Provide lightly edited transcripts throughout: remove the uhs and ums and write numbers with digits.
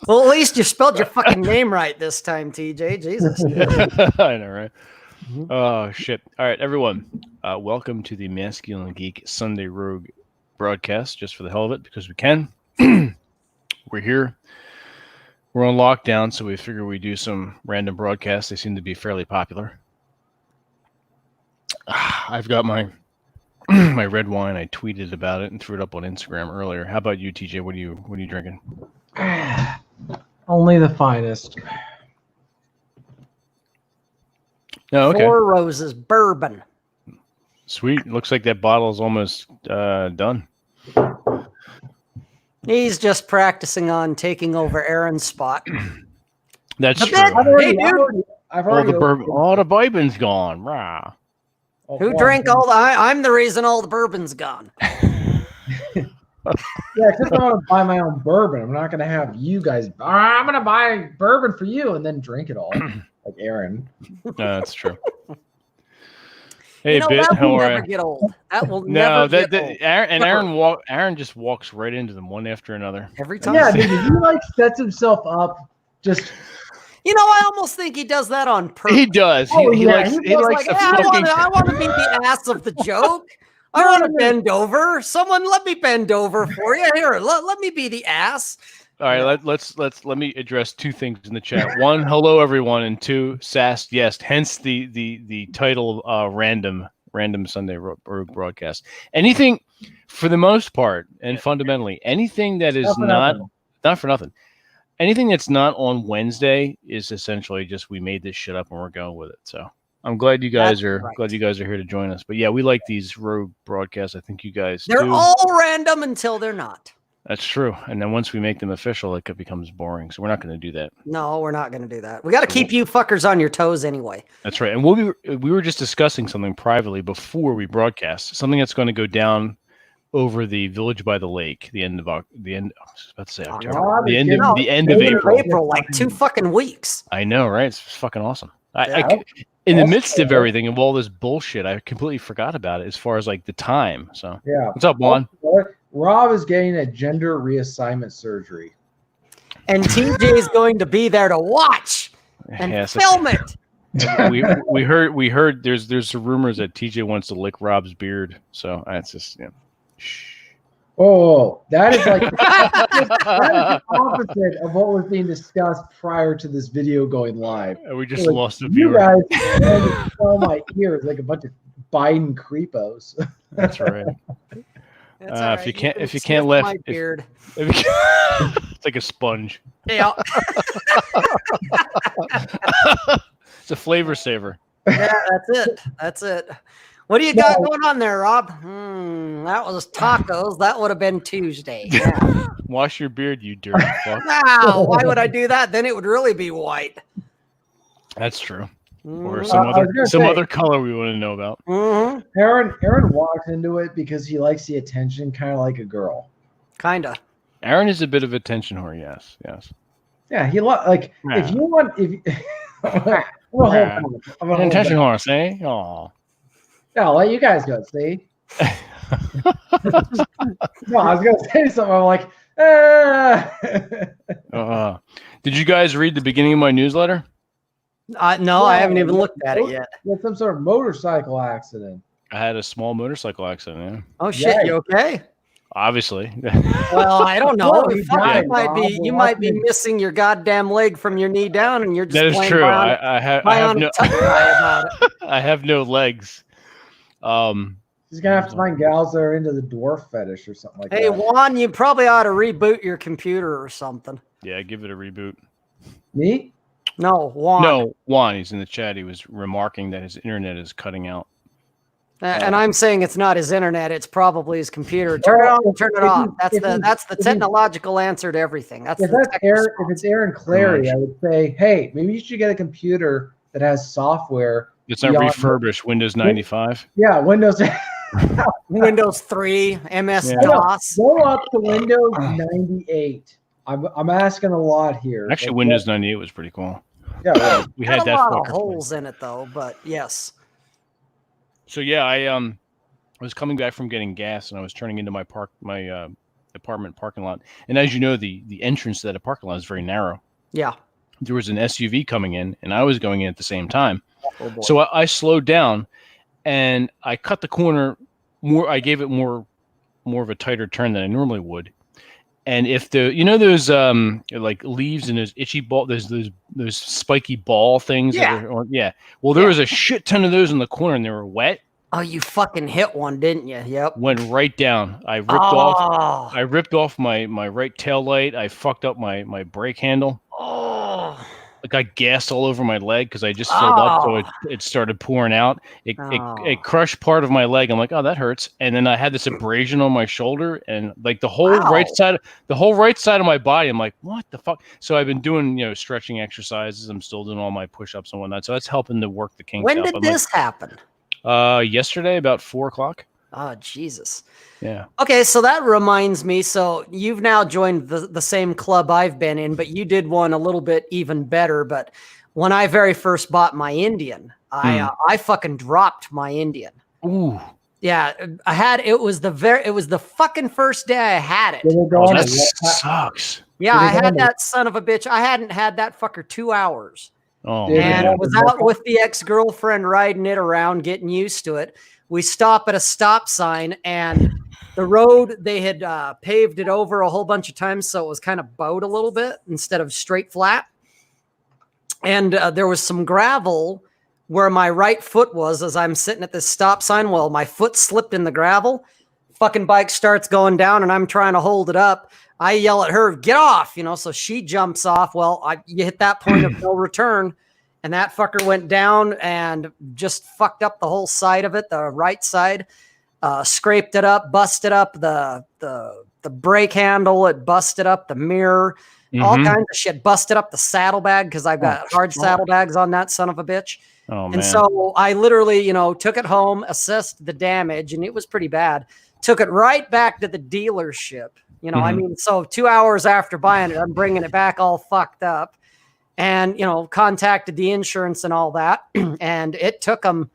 Well, at least you spelled your fucking name right this time, TJ. Jesus. I know, right? Oh, shit. All right, everyone. Welcome to the Masculine Geek Sunday Rogue broadcast, just for the hell of it, because we can. We're here. We're on lockdown, so we figure we do some random broadcasts. They seem to be fairly popular. I've got my my red wine. I tweeted about it and threw it up on Instagram earlier. How about you, TJ? What are you drinking? Only the finest. Oh, okay. Four Roses bourbon. Sweet. Looks like that bottle is almost done. He's just practicing on taking over Aaron's spot. That's true. I've already All the bourbon's gone. Rah. Who drank all the... I'm the reason all the bourbon's gone. Yeah, because I want to buy my own bourbon. I'm not going to have you guys... I'm going to buy bourbon for you and then drink it all. Like Aaron. No, that's true. Hey, you know, Bit, that how will are never you? get old. That will No, never get old. Aaron just walks right into them one after another. Every time. Yeah, dude, he like sets himself up just... You know, I almost think he does that on purpose. He does. Oh, He yeah, likes he he does likes Like, the "Yeah, fucking. I want to be the ass of the joke. I want to bend over. Someone let me bend over for you. Here, let me be the ass. All right, let me address two things in the chat. One, hello everyone, and two, Sass, yes. Hence the title random Sunday Rogue broadcast. Anything, for the most part, and fundamentally, anything that is not for nothing. Anything that's not on Wednesday is essentially just we made this shit up and we're going with it. So I'm glad you guys are here to join us. But yeah, we like these rogue broadcasts. I think you guys They're do. all random until they're not. That's true. And then once we make them official, it becomes boring. So we're not going to do that. No, we're not going to do that. We got to keep you fuckers on your toes anyway. That's right. And we were just discussing something privately before we broadcast. Something that's going to go down over the Village by the Lake. The end of October. The end of April. Like 2 fucking weeks. I know, right? It's fucking awesome. In the midst of everything, of all this bullshit, I completely forgot about it as far as like the time. So yeah. What's up, Juan? Rob is getting a gender reassignment surgery. And TJ is going to be there to watch and film it. we heard there's rumors that TJ wants to lick Rob's beard. So that's just shh. Oh, that is like that is the opposite of what was being discussed prior to this video going live. We just like, lost a viewer. You guys smell my ears like a bunch of Biden creepos. That's right. Right. If you can't laugh, my beard. It's like a sponge. Yeah. It's a flavor saver. Yeah, that's it. What do you got going on there, Rob? That was tacos. That would have been Tuesday. Yeah. Wash your beard, you dirty fuck. Wow, why would I do that? Then it would really be white. That's true. Or some other color we want to know about. Mm-hmm. Aaron walks into it because he likes the attention, kind of like a girl. Kinda. Aaron is a bit of attention whore. Yes. Yeah, he if you want attention whore, say. Oh. Yeah, I'll let you guys go. See. No, I was gonna say something. I'm like, Did you guys read the beginning of my newsletter? No, I haven't even looked at it yet. You had some sort of motorcycle accident. I had a small motorcycle accident. Yeah. Oh shit! Yeah. You okay? Obviously. Well, I don't know. Well, you might be missing your goddamn leg from your knee down, and you're just. That is true. I have no legs. He's gonna have to find gals that are into the dwarf fetish or something like that. Hey, Juan, you probably ought to reboot your computer or something. Yeah, give it a reboot. Me? No, Juan. No, Juan. He's in the chat. He was remarking that his internet is cutting out. And I'm saying it's not his internet; it's probably his computer. Turn it on, turn it off. That's the technological answer to everything. If it's Aaron Clary, I would say, hey, maybe you should get a computer that has software. It's not refurbished. Windows 95. Yeah, Windows. Windows 3, MS-DOS. Go up to Windows 98. I'm asking a lot here. Actually, Windows 98 was pretty cool. Yeah, right. We had that. A lot of holes in it though, but yes. So yeah, I was coming back from getting gas, and I was turning into my apartment parking lot. And as you know, the entrance to that parking lot is very narrow. Yeah. There was an SUV coming in, and I was going in at the same time. Oh, boy. So I slowed down, and I cut the corner more. I gave it more of a tighter turn than I normally would. And if those like leaves and those itchy ball, those spiky ball things. Yeah. Yeah. Well, there was a shit ton of those in the corner, and they were wet. Oh, you fucking hit one, didn't you? Yep. Went right down. I ripped off my right tail light. I fucked up my brake handle. Oh. Like I gassed all over my leg because I just filled up, so it started pouring out. It crushed part of my leg. I'm like, oh, that hurts. And then I had this abrasion on my shoulder, and like the whole right side of my body. I'm like, what the fuck? So I've been doing stretching exercises. I'm still doing all my push-ups and whatnot. So that's helping to work the kinks When out. did this happen? Yesterday about 4:00. Oh, Jesus. Yeah. Okay, so that reminds me. So you've now joined the same club I've been in, but you did one a little bit even better. But when I very first bought my Indian, I fucking dropped my Indian. Ooh. Yeah, it was the fucking first day I had it. Oh, that sucks. Yeah, I had that son of a bitch. I hadn't had that fucker 2 hours. Oh, and man. I was out with the ex-girlfriend riding it around, getting used to it. We stop at a stop sign, and the road, they had paved it over a whole bunch of times, so it was kind of bowed a little bit instead of straight flat. And there was some gravel where my right foot was as I'm sitting at this stop sign. Well, my foot slipped in the gravel. Fucking bike starts going down, and I'm trying to hold it up. I yell at her, get off, so she jumps off. Well, you hit that point of no return, and that fucker went down and just fucked up the whole side of it, the right side, scraped it up, busted up the brake handle, it busted up the mirror, all kinds of shit, busted up the saddlebag because I've got hard saddlebags on that son of a bitch. Oh, man. And so I literally, took it home, assessed the damage, and it was pretty bad. Took it right back to the dealership. I mean, so 2 hours after buying it, I'm bringing it back all fucked up and, contacted the insurance and all that. And it took them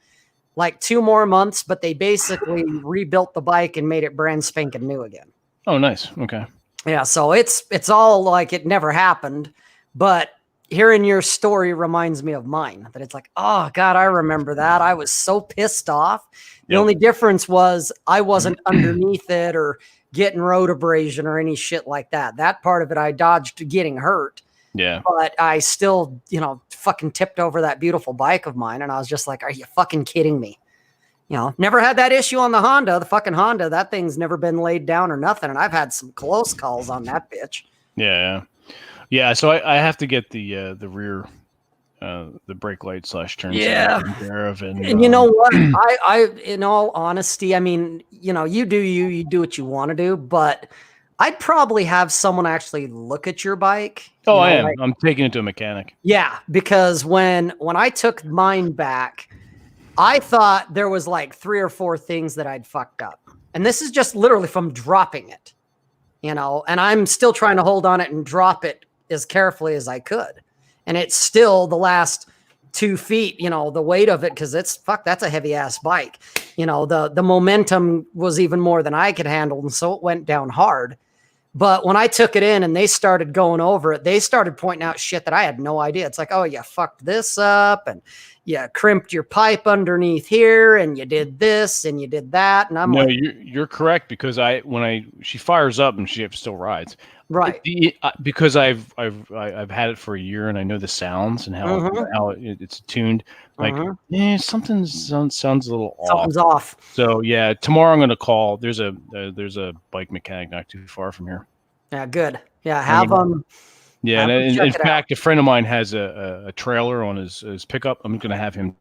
like 2 more months, but they basically rebuilt the bike and made it brand spanking new again. Oh, nice. Okay. Yeah. So it's all like it never happened, but hearing your story reminds me of mine, that it's like, oh God, I remember that. I was so pissed off. The only difference was I wasn't underneath it or getting road abrasion or any shit like that. That part of it, I dodged getting hurt. Yeah. But I still, fucking tipped over that beautiful bike of mine. And I was just like, are you fucking kidding me? Never had that issue on the Honda. The fucking Honda, that thing's never been laid down or nothing. And I've had some close calls on that bitch. Yeah. Yeah. So I have to get the rear, the brake light / turn. Yeah. Care of, and you know what? I, in all honesty, I mean, you do what you want to do, but I'd probably have someone actually look at your bike. Oh, I am. I'm taking it to a mechanic. Yeah, because when I took mine back, I thought there was like 3 or 4 things that I'd fucked up. And this is just literally from dropping it, and I'm still trying to hold on it and drop it as carefully as I could. And it's still the last 2 feet, the weight of it, because that's a heavy ass bike. The momentum was even more than I could handle. And so it went down hard. But when I took it in and they started going over it, they started pointing out shit that I had no idea. It's like, oh, you fucked this up and you crimped your pipe underneath here and you did this and you did that. And I'm no, you're correct, because she fires up and she still rides. Right. Because I've had it for a year and I know the sounds and how it's tuned. Like, something sounds a little off. Something's off. So yeah, tomorrow I'm going to call. There's a bike mechanic not too far from here. Yeah, good. Yeah, have them. Yeah, and in fact, a friend of mine has a trailer on his pickup. I'm going to have him.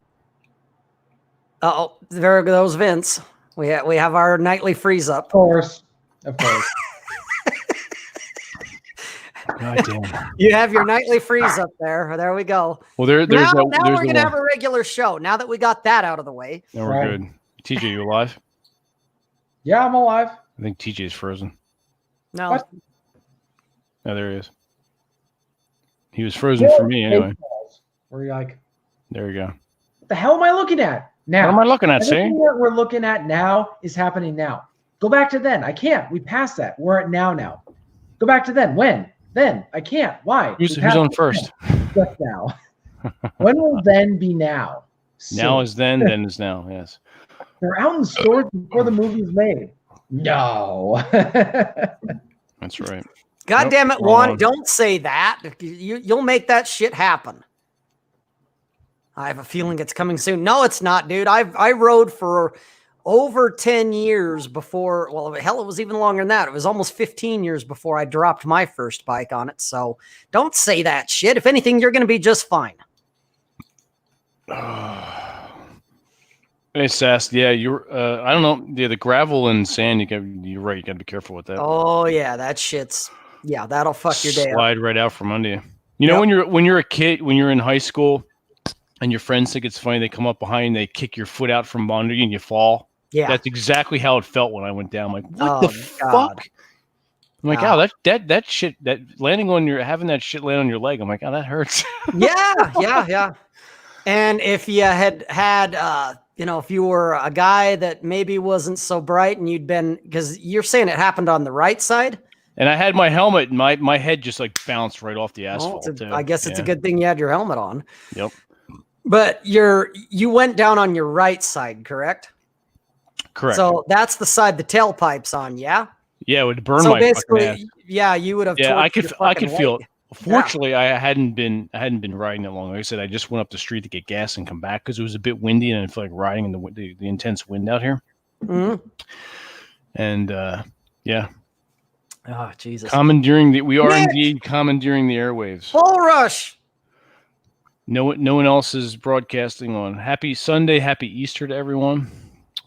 Oh, there goes Vince. We have our nightly freeze up. Of course. God damn. You have your nightly freeze up there. There we go. Well, there's now we're gonna have a regular show. Now that we got that out of the way. Now we're good. TJ, you alive? Yeah, I'm alive. I think TJ's frozen. No. What? Oh, there he is. He was frozen for me anyway. Where you're like, there you go. what the hell am I looking at now? What am I looking at? See? Everything that we're looking at now is happening now. Go back to then. I can't. We passed that. We're at now. Go back to then. When? Then. I can't. Why? Who's on first? Just now. When will then be now? Now is then is now. Yes. They're out in the stores before the movie is made. No. That's right. God damn it, Juan, don't say that. You'll make that shit happen. I have a feeling it's coming soon. No, it's not, dude. I rode for over 10 years before, well, hell, it was even longer than that. It was almost 15 years before I dropped my first bike on it. So don't say that shit. If anything, you're going to be just fine. Hey, Sass. Yeah, you're. I don't know. Yeah, the gravel and sand. You're right. You got to be careful with that. Oh yeah, that shit's. Yeah, that'll fuck your day up. Slide right out from under you. You know, when you're a kid, when you're in high school, and your friends think it's funny, they come up behind and they kick your foot out from under you and you fall. Yeah, that's exactly how it felt when I went down. I'm like, what the fuck? I'm like, oh, that shit, that landing on your, having that shit land on your leg. I'm like, oh, that hurts. Yeah. And if you had, if you were a guy that maybe wasn't so bright and you'd been, because you're saying it happened on the right side. And I had my helmet and my head just like bounced right off the asphalt. I guess it's a good thing you had your helmet on. Yep. But you went down on your right side, correct? Correct. So that's the side the tailpipe's on, yeah? Yeah, it would burn my fucking ass. Yeah, you would have. Yeah, I could feel it. Fortunately, I hadn't been riding that long. Like I said, I just went up the street to get gas and come back because it was a bit windy and I felt like riding in the intense wind out here. Mm-hmm. And yeah. Oh Jesus! We are indeed commandeering the airwaves. Full rush. No one else is broadcasting on. Happy Sunday, happy Easter to everyone.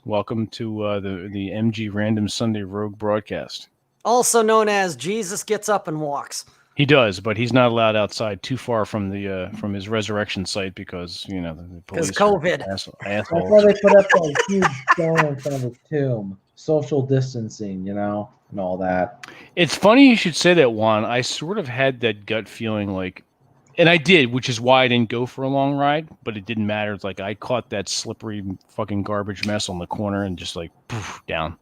Welcome to the MG Random Sunday Rogue broadcast. Also known as Jesus Gets Up and Walks. He does, but he's not allowed outside too far from the from his resurrection site because the police. Because COVID. Assholes. That's why they put up that huge stone in front of his tomb. Social distancing, and all that. It's funny you should say that, Juan. I sort of had that gut feeling like, and I did, which is why I didn't go for a long ride, but it didn't matter. It's like I caught that slippery fucking garbage mess on the corner and just like poof, down.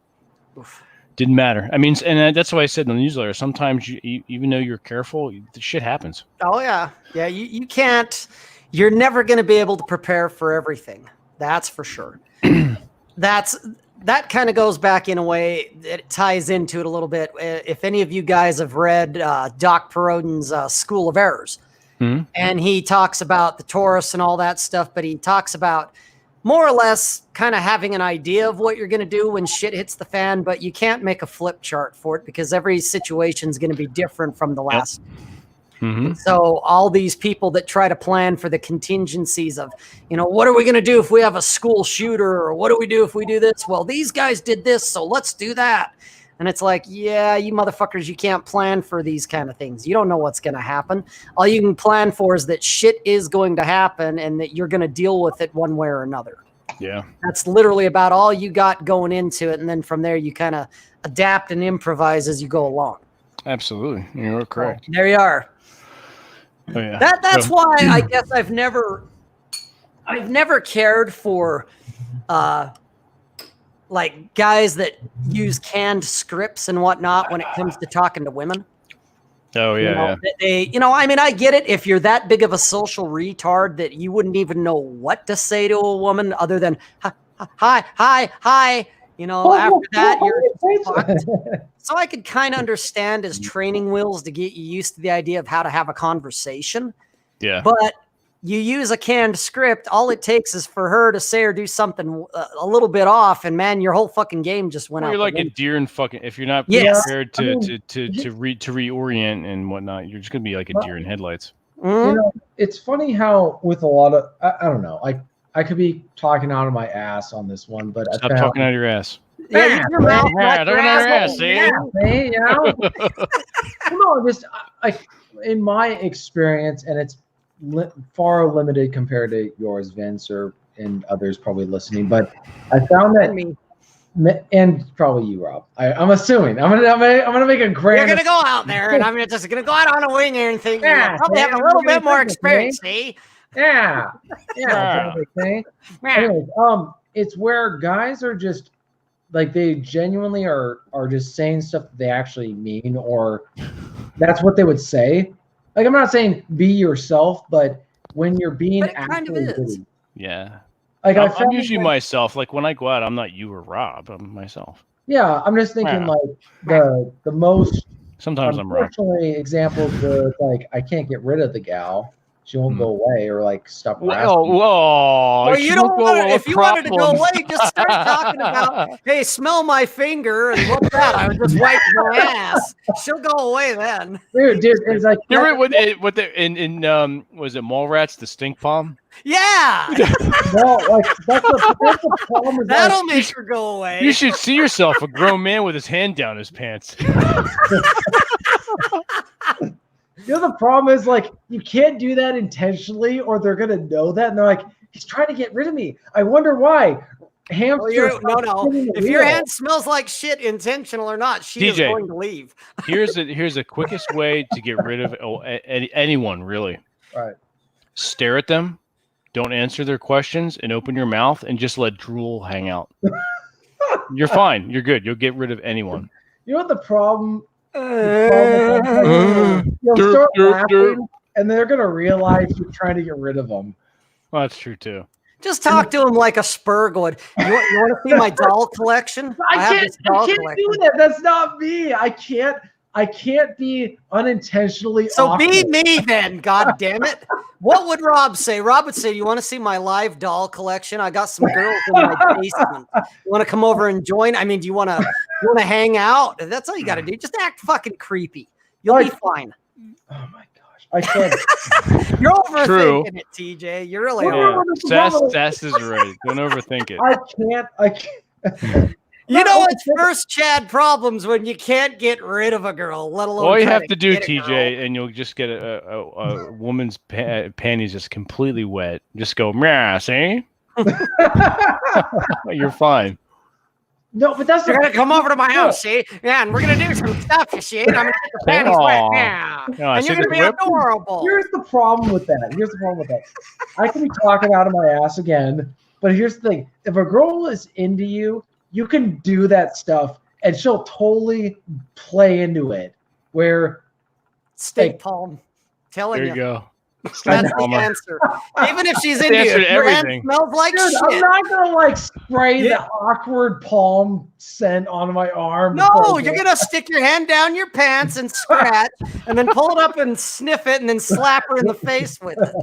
Oof. Didn't matter. I mean, and that's why I said in the newsletter, sometimes even though you're careful, the shit happens. Oh, yeah. Yeah, you can't, you're never going to be able to prepare for everything. That's for sure. That kind of goes back in a way that it ties into it a little bit. If any of you guys have read Doc Perodin's School of Errors, and he talks about the Taurus and all that stuff, but he talks about more or less kind of having an idea of what you're going to do when shit hits the fan, but you can't make a flip chart for it because every situation is going to be different from the last. Yep. So all these people that try to plan for the contingencies of, what are we going to do if we have a school shooter, or what do we do if we do this? Well, these guys did this, so let's do that. And it's like, yeah, you motherfuckers, you can't plan for these kind of things. You don't know what's going to happen. All you can plan for is that shit is going to happen and that you're going to deal with it one way or another. Yeah. That's literally about all you got going into it. And then from there, you kind of adapt and improvise as you go along. Absolutely. You're correct. There you are. Oh, yeah. That's why I guess I've never cared for like guys that use canned scripts and whatnot when it comes to talking to women. Oh yeah. I mean, I get it. If you're that big of a social retard that you wouldn't even know what to say to a woman other than hi. After that, you're fucked. So I could kind of understand as training wheels to get you used to the idea of how to have a conversation. Yeah. But you use a canned script, all it takes is for her to say or do something a little bit off, and man, your whole fucking game just went out. You're like a deer in fucking, if you're not prepared to reorient and whatnot, you're just gonna be like a deer in headlights. It's funny how with a lot of I don't know, I could be talking out of my ass on this one, but stop talking out of your ass. Yeah, talking out of your ass, see? Just in my experience, and it's far limited compared to yours, Vince, and others probably listening. But I found that, and probably you, Rob. I'm assuming I'm gonna make a grand. You're gonna go out there, and I'm just gonna go out on a wing here and think you probably have a little bit more experience. See? Yeah. Anyways, it's where guys are just like they genuinely are just saying stuff that they actually mean, or that's what they would say. Like, I'm not saying be yourself, but when you're being But it kind of actually is. witty. Yeah. Like I'm usually myself. Like when I go out, I'm not you or Rob. I'm myself. Yeah, I'm just thinking Yeah. like the most Sometimes I'm wrong. unfortunately examples where it's like I can't get rid of the gal. She won't go away, or like stop harassing me. Well, you don't want to. If you wanted to go away, just start talking about, hey, smell my finger, and what's that? I would just wipe my ass. She'll go away then. Dude, it's like You remember what the in was it Mallrats, the stink palm? Yeah. no, like that's the problem. Is That'll like, make her go away. You should see yourself, a grown man with his hand down his pants. you know, the problem is like you can't do that intentionally, or they're gonna know that, and they're like, he's trying to get rid of me. I wonder why. Hamster. No. If your hand smells like shit, intentional or not, she is going to leave. Here's the quickest way to get rid of anyone, really. Right. Stare at them, don't answer their questions, and open your mouth and just let drool hang out. You're fine. You're good. You'll get rid of anyone. You know what the problem? You'll start laughing, and they're gonna realize you're trying to get rid of them. Well, that's true too. Just talk to him like a spur going, you want to see my doll collection? I can't do that. That's not me. I can't be unintentionally So awkward. be me then, god damn it. What would Rob say? Rob would say, you want to see my live doll collection? I got some girls in my basement. You want to come over and join? I mean, do you want to hang out? That's all you got to do. Just act fucking creepy. You'll be fine. Oh my gosh. I said you're overthinking it, TJ. You really are. Sass is right. Don't overthink it. I can't. You know, it's first Chad problems when you can't get rid of a girl, let alone. All you have to do, TJ, and you'll just get a woman's panties just completely wet. Just go, meow, see? You're fine. No, but that's you're gonna come over to my house, see? Yeah, and we're gonna do some stuff, you see? And I'm gonna get the panties wet now. And you're gonna be adorable. Here's the problem with that. I can be talking out of my ass again, but here's the thing: if a girl is into you, you can do that stuff, and she'll totally play into it. Where steak palm, telling you. There you go. That's the answer. Even if she's into you, your hand smells like shit. I'm not gonna spray the awkward palm scent on my arm. No, you're gonna stick your hand down your pants and scratch, and then pull it up and sniff it, and then slap her in the face with it.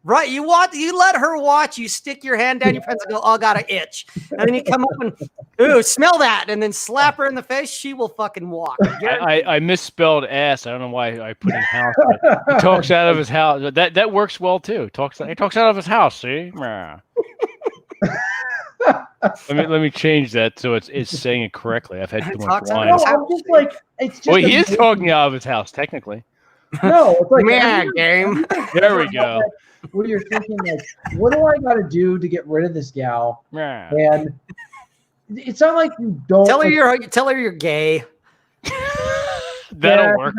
Right, you let her watch. You stick your hand down your pants and go, "Oh, got an itch," and then you come up and, "Ooh, smell that," and then slap her in the face. She will fucking walk. I misspelled ass. I don't know why I put in house. He talks out of his house. That works well too. He talks out of his house. See. Let me change that so it's saying it correctly. I've had too much wine. No, I'm just like it's just. Well, he is talking out of his house technically. No, it's like game. There we go. Where you're thinking what do I got to do to get rid of this gal? And it's not like you don't tell her you're gay. That'll work.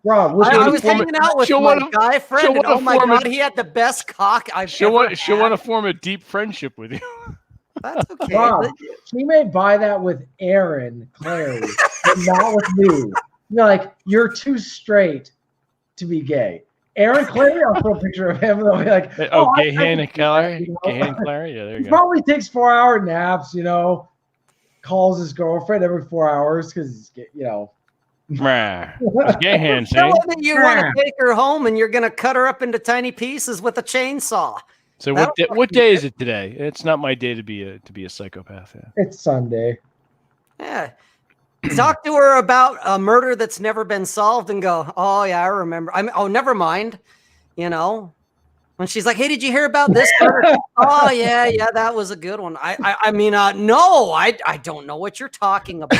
Rob, I was hanging out with my guy friend, and oh my god, he had the best cock I've ever had. She'll want to form a deep friendship with you. That's okay. Rob, she may buy that with Aaron Clary, but not with me. You're too straight to be gay. Aaron Clary, I'll throw a picture of him. And they'll be like, Gay hand and Clary. Gay hand and Clary. Yeah, there you go. He probably takes 4-hour naps, calls his girlfriend every 4 hours because he's, Gay hand, see? Tell her that you want to take her home and you're going to cut her up into tiny pieces with a chainsaw. So what day is it today? It's not my day to be a psychopath. Yeah. It's Sunday. Yeah. Talk to her about a murder that's never been solved and go, oh, yeah, I remember. Never mind. When she's like, hey, did you hear about this murder? Oh, yeah, that was a good one. No, I don't know what you're talking about.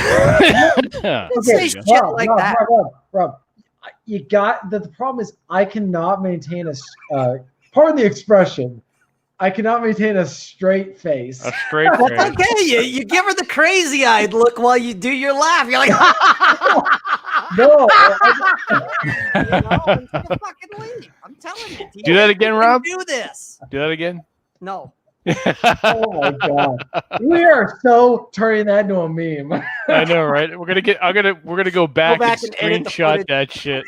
Don't say shit like that. Rob, you got the problem is I cannot maintain pardon the expression, I cannot maintain a straight face. A straight face. That's okay. You give her the crazy-eyed look while you do your laugh. You're like, no. Fucking leave. I'm telling you. Do that again, Rob. Do this. Do that again. No. Oh my god, we are so turning that into a meme. I know, right? We're gonna go back and edit the screenshot footage. that shit.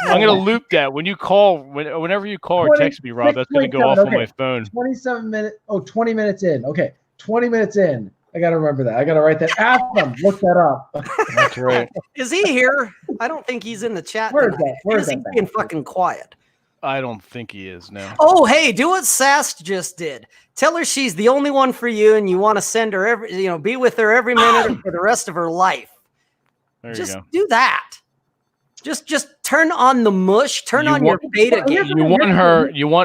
I'm gonna loop that when you call. Whenever you call or 20 text me, Rob, that's gonna go off on my phone. 27 minutes. Oh, 20 minutes in. Okay, 20 minutes in. I gotta remember that. I gotta write that. Ask them. Look that up. That's right. Is he here? I don't think he's in the chat. Where's tonight. that? Where's Is he that? being fucking quiet? I don't think he is now. Oh, hey, do what Sass just did. Tell her she's the only one for you, and you want to send her be with her every minute for the rest of her life. There you Just go. do that. Just turn on the mush. Turn on your beta game. You want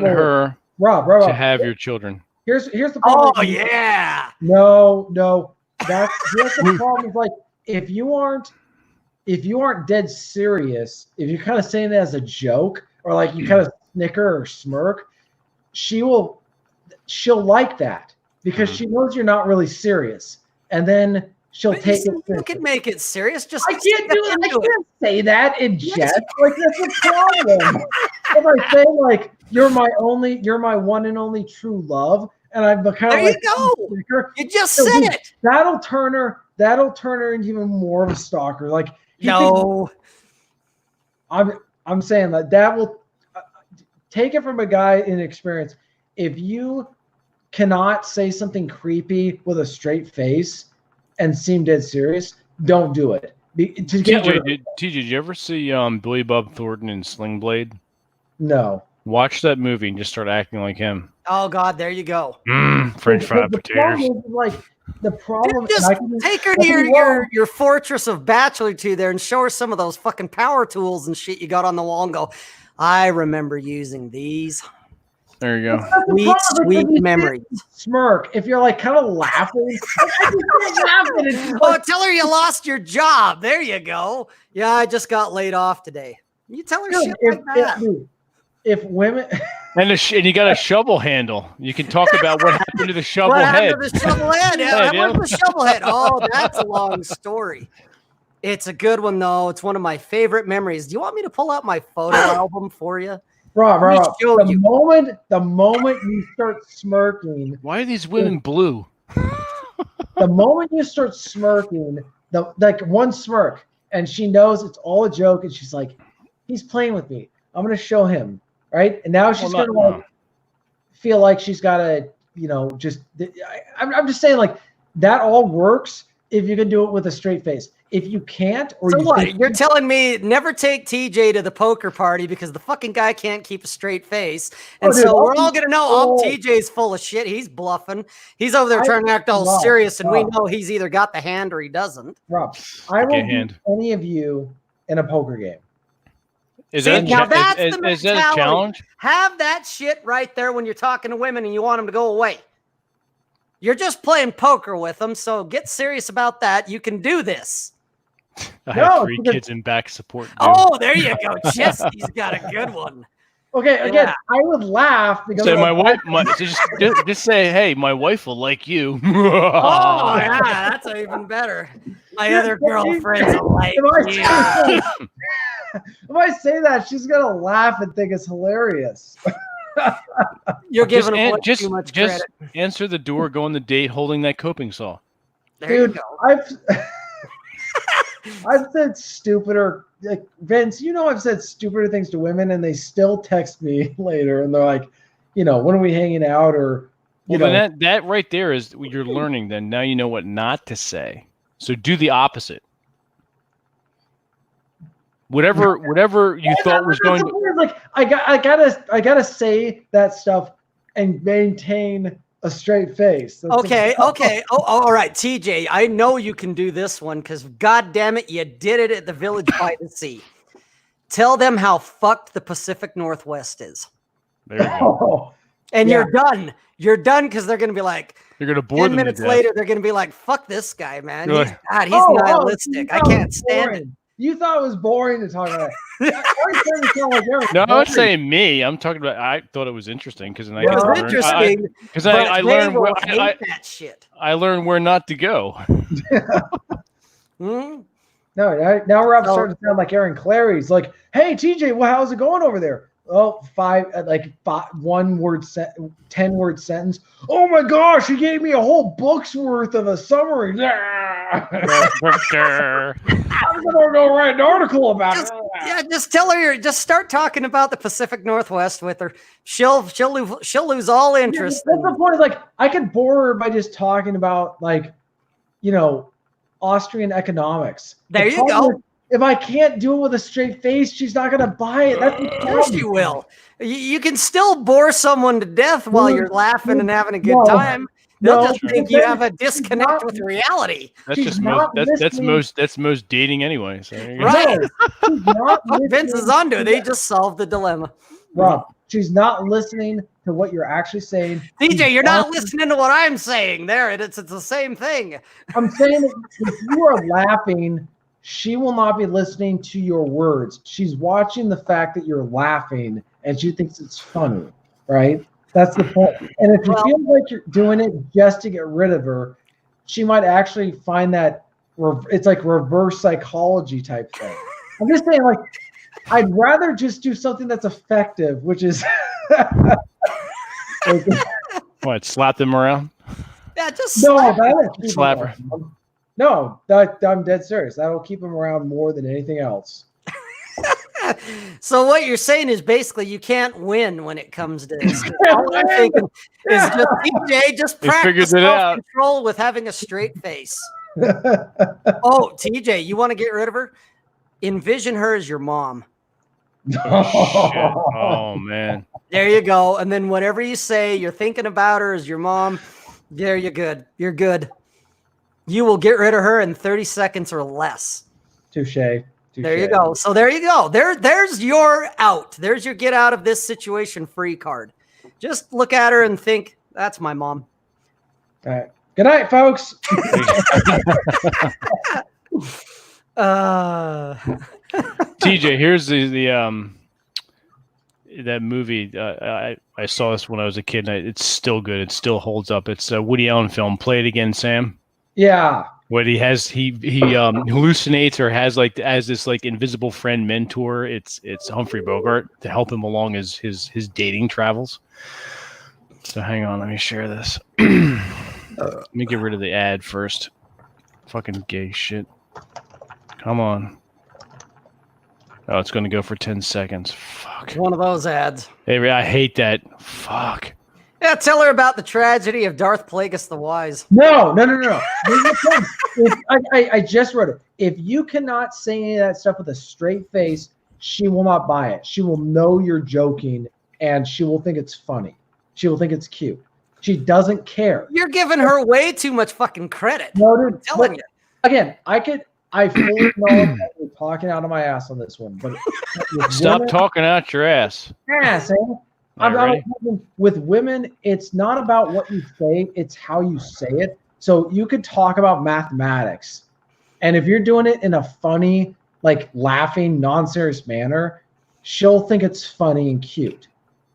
her Rob, to have your children. Here's the problem. Oh yeah. No. Here's the problem. Is like if you aren't dead serious, if you're kind of saying that as a joke or like you kind of snicker or smirk, she'll like that because she knows you're not really serious, and then she'll take it. You can make it serious. Just I can't do it. I can't say that in jest. Like that's a problem. If I say like you're my one and only true love, and I'm kind of there like you go. snicker, You just said it. That'll turn her into even more of a stalker. Like no, I'm saying that will take it from a guy in experience. If you cannot say something creepy with a straight face and seem dead serious, don't do it. TJ, did you ever see Billy Bob Thornton in Sling Blade? No. Watch that movie and just start acting like him. Oh God, there you go. French fried potatoes. The problem just take her to your fortress of Bachelor there and show her some of those fucking power tools and shit you got on the wall and go, I remember using these. There you go. Sweet memories. Smirk. If you're like kind of laughing. Oh, tell her you lost your job. There you go. Yeah, I just got laid off today. You tell her shit like that. If women and you got a shovel handle, you can talk about what happened to the shovel head. What happened to the shovel head? Yeah, the shovel head. Oh, that's a long story. It's a good one though. It's one of my favorite memories. Do you want me to pull out my photo album for you? Rob, the moment you start smirking. Why are these women blue? The moment you start smirking, like one smirk, and she knows it's all a joke, and she's like, he's playing with me. I'm gonna show him, right? And now she's gonna feel like she's gotta, I'm just saying like that all works if you can do it with a straight face. If you can't, you're telling me never take TJ to the poker party because the fucking guy can't keep a straight face, and we're all gonna know, TJ's full of shit. He's bluffing. He's over there trying to act all serious, and we know he's either got the hand or he doesn't. Rob, I will beat any of you in a poker game. Is that a challenge? Have that shit right there when you're talking to women and you want them to go away. You're just playing poker with them, so get serious about that. You can do this. I have 3 kids in back support. Oh, there you go. Jesse's got a good one. Okay, again, I would laugh because my wife. Just say, hey, my wife will like you. Oh yeah, that's even better. My other girlfriends will like you. If I say that, she's gonna laugh and think it's hilarious. You're giving away too much credit. Just answer the door, go on the date, holding that coping saw. There you go. I've said stupider, like Vince. I've said stupider things to women, and they still text me later, and they're like, when are we hanging out? Or then that right there is you're learning. Then now you know what not to say. So do the opposite. Whatever you thought was going to, like I gotta say that stuff and maintain a straight face. Okay. Oh, all right, TJ. I know you can do this one because God damn it, you did it at the Village by the Sea. Tell them how fucked the Pacific Northwest is. There you go. And you're done. You're done because they're gonna be like, you're gonna bore 10 minutes later, they're gonna be like, fuck this guy, man. He's nihilistic. I can't stand it. You thought it was boring to talk about. No, I'm not saying me. I'm talking about. I thought it was interesting because I learned that shit. I learned where not to go. No, now Rob's starting to sound like Aaron Clary. He's like, "Hey, TJ, well, how's it going over there? one word 10-word sentence. Oh my gosh, he gave me a whole book's worth of a summary. I'm gonna go write an article about it. Yeah, just tell her. Just start talking about the Pacific Northwest with her. She'll lose all interest. What's the point? Like, I could bore her by just talking about Austrian economics. There you go. If I can't do it with a straight face, she's not going to buy it. That's Of course she will. You can still bore someone to death while you're laughing and having a good time. They'll just think you have a disconnect with reality. That's just most dating anyway. So right. Vince is onto it. They just solved the dilemma. Rob, she's not listening to what you're actually saying. DJ, you're not listening to what I'm saying. There, it's the same thing. I'm saying that if you are laughing, she will not be listening to your words. She's watching the fact that you're laughing and she thinks it's funny, right? That's the point. And if you feel like you're doing it just to get rid of her, she might actually find that it's like reverse psychology type thing. I'm just saying, like, I'd rather just do something that's effective, which is what, slap them around? Yeah, just slap her. No, I'm dead serious. That'll keep them around more than anything else. So what you're saying is basically you can't win when it comes to this. All I'm thinking is just TJ, just practice self-control with having a straight face. Oh, TJ, you want to get rid of her? Envision her as your mom. Oh, shit. Oh man. There you go. And then whatever you say, you're thinking about her as your mom. There, you're good. You're good. You will get rid of her in 30 seconds or less. Touche. There you go. So there you go. There's your out. There's your get out of this situation free card. Just look at her and think, that's my mom. All right. Good night, folks. TJ, here's the that movie. I saw this when I was a kid. And it's still good. It still holds up. It's a Woody Allen film. Play It Again, Sam. Yeah. What he hallucinates or has this like invisible friend mentor. It's Humphrey Bogart to help him along his dating travels. So hang on, let me share this. Let me get rid of the ad first. Fucking gay shit. Come on. Oh, it's going to go for 10 seconds. Fuck. One of those ads. Hey, I hate that. Fuck. Yeah, tell her about the tragedy of Darth Plagueis the Wise. No. I just wrote it. If you cannot say any of that stuff with a straight face, she will not buy it. She will know you're joking, and she will think it's funny. She will think it's cute. She doesn't care. You're giving her way too much fucking credit. No, dude, I'm telling you. Again, I fully acknowledge that we're talking out of my ass on this one, but stop talking out your ass. Ass, with women, it's not about what you say, it's how you say it. So you could talk about mathematics, and if you're doing it in a funny, like laughing, non-serious manner, she'll think it's funny and cute.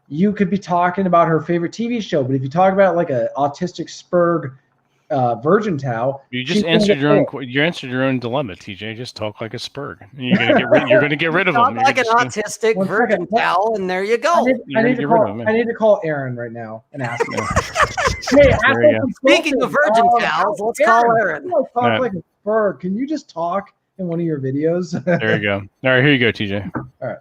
You could be talking about her favorite TV show, but if you talk about like a autistic Spurg virgin towel, you just answered your own dilemma, TJ. Just talk like a Spurg. You're gonna get rid of them. Like an autistic virgin towel, and there you go. I need to call Aaron right now and ask him. Hey, speaking of virgin towels, let's call Aaron. You talk like a Spurg. Can you just talk in one of your videos? There you go. All right, here you go, TJ. All right.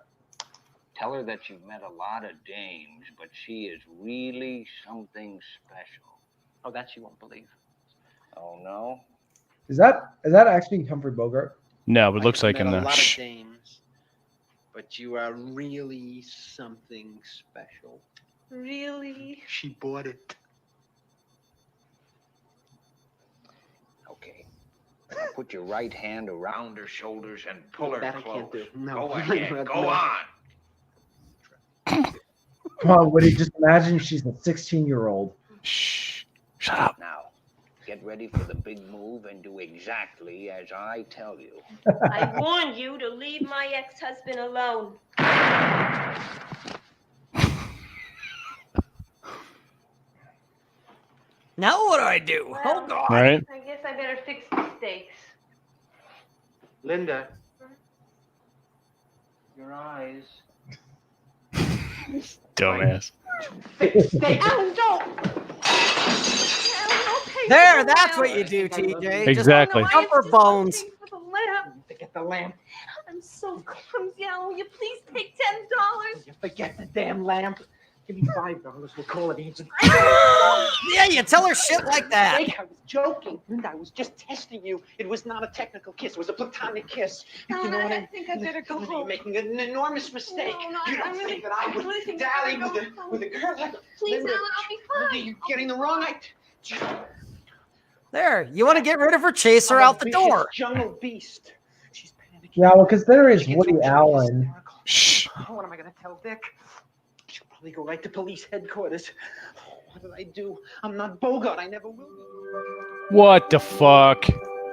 Tell her that you've met a lot of dames, but she is really something special. Oh, that she won't believe. Oh, no? Is that actually Humphrey Bogart? No, but it looks like in the... a lot of dames, but you are really something special. Really? She bought it. Okay. Put your right hand around her shoulders and pull her That close. I can't do. No. Go ahead. Go on. Come on, Woody, just imagine she's a 16-year-old. Shh. Shut up. Now, get ready for the big move and do exactly as I tell you. I warned you to leave my ex-husband alone. Now what do I do? Well, Oh, God. Right? I guess I better fix the stakes. Linda. Your eyes. Dumbass. Stay Alan, don't. There, that's what you do, TJ. Exactly. Just jumper bones. For the lamp. Forget the lamp. I'm so clumsy. Alan, will you please take $10? You forget the damn lamp. Give me $5. We'll call it even. Yeah, you tell her shit like that. Jake, I was joking. I was just testing you. It was not a technical kiss. It was a platonic kiss. No, You know what I think I better go You're home. making an enormous mistake. No, You don't think that I would really think dally I better go home. with a girl like Please, Linda. Alan, I'll be fine. You're getting the wrong idea. There, you want to get rid of her, chase her out the door. Jungle beast. She's panicking. Yeah, well, considering it's She gets Woody really Allen. hysterical. Shh. What am I going to tell Vic? She'll probably go right to police headquarters. What did I do? I'm not Bogart. I never will be. What the fuck?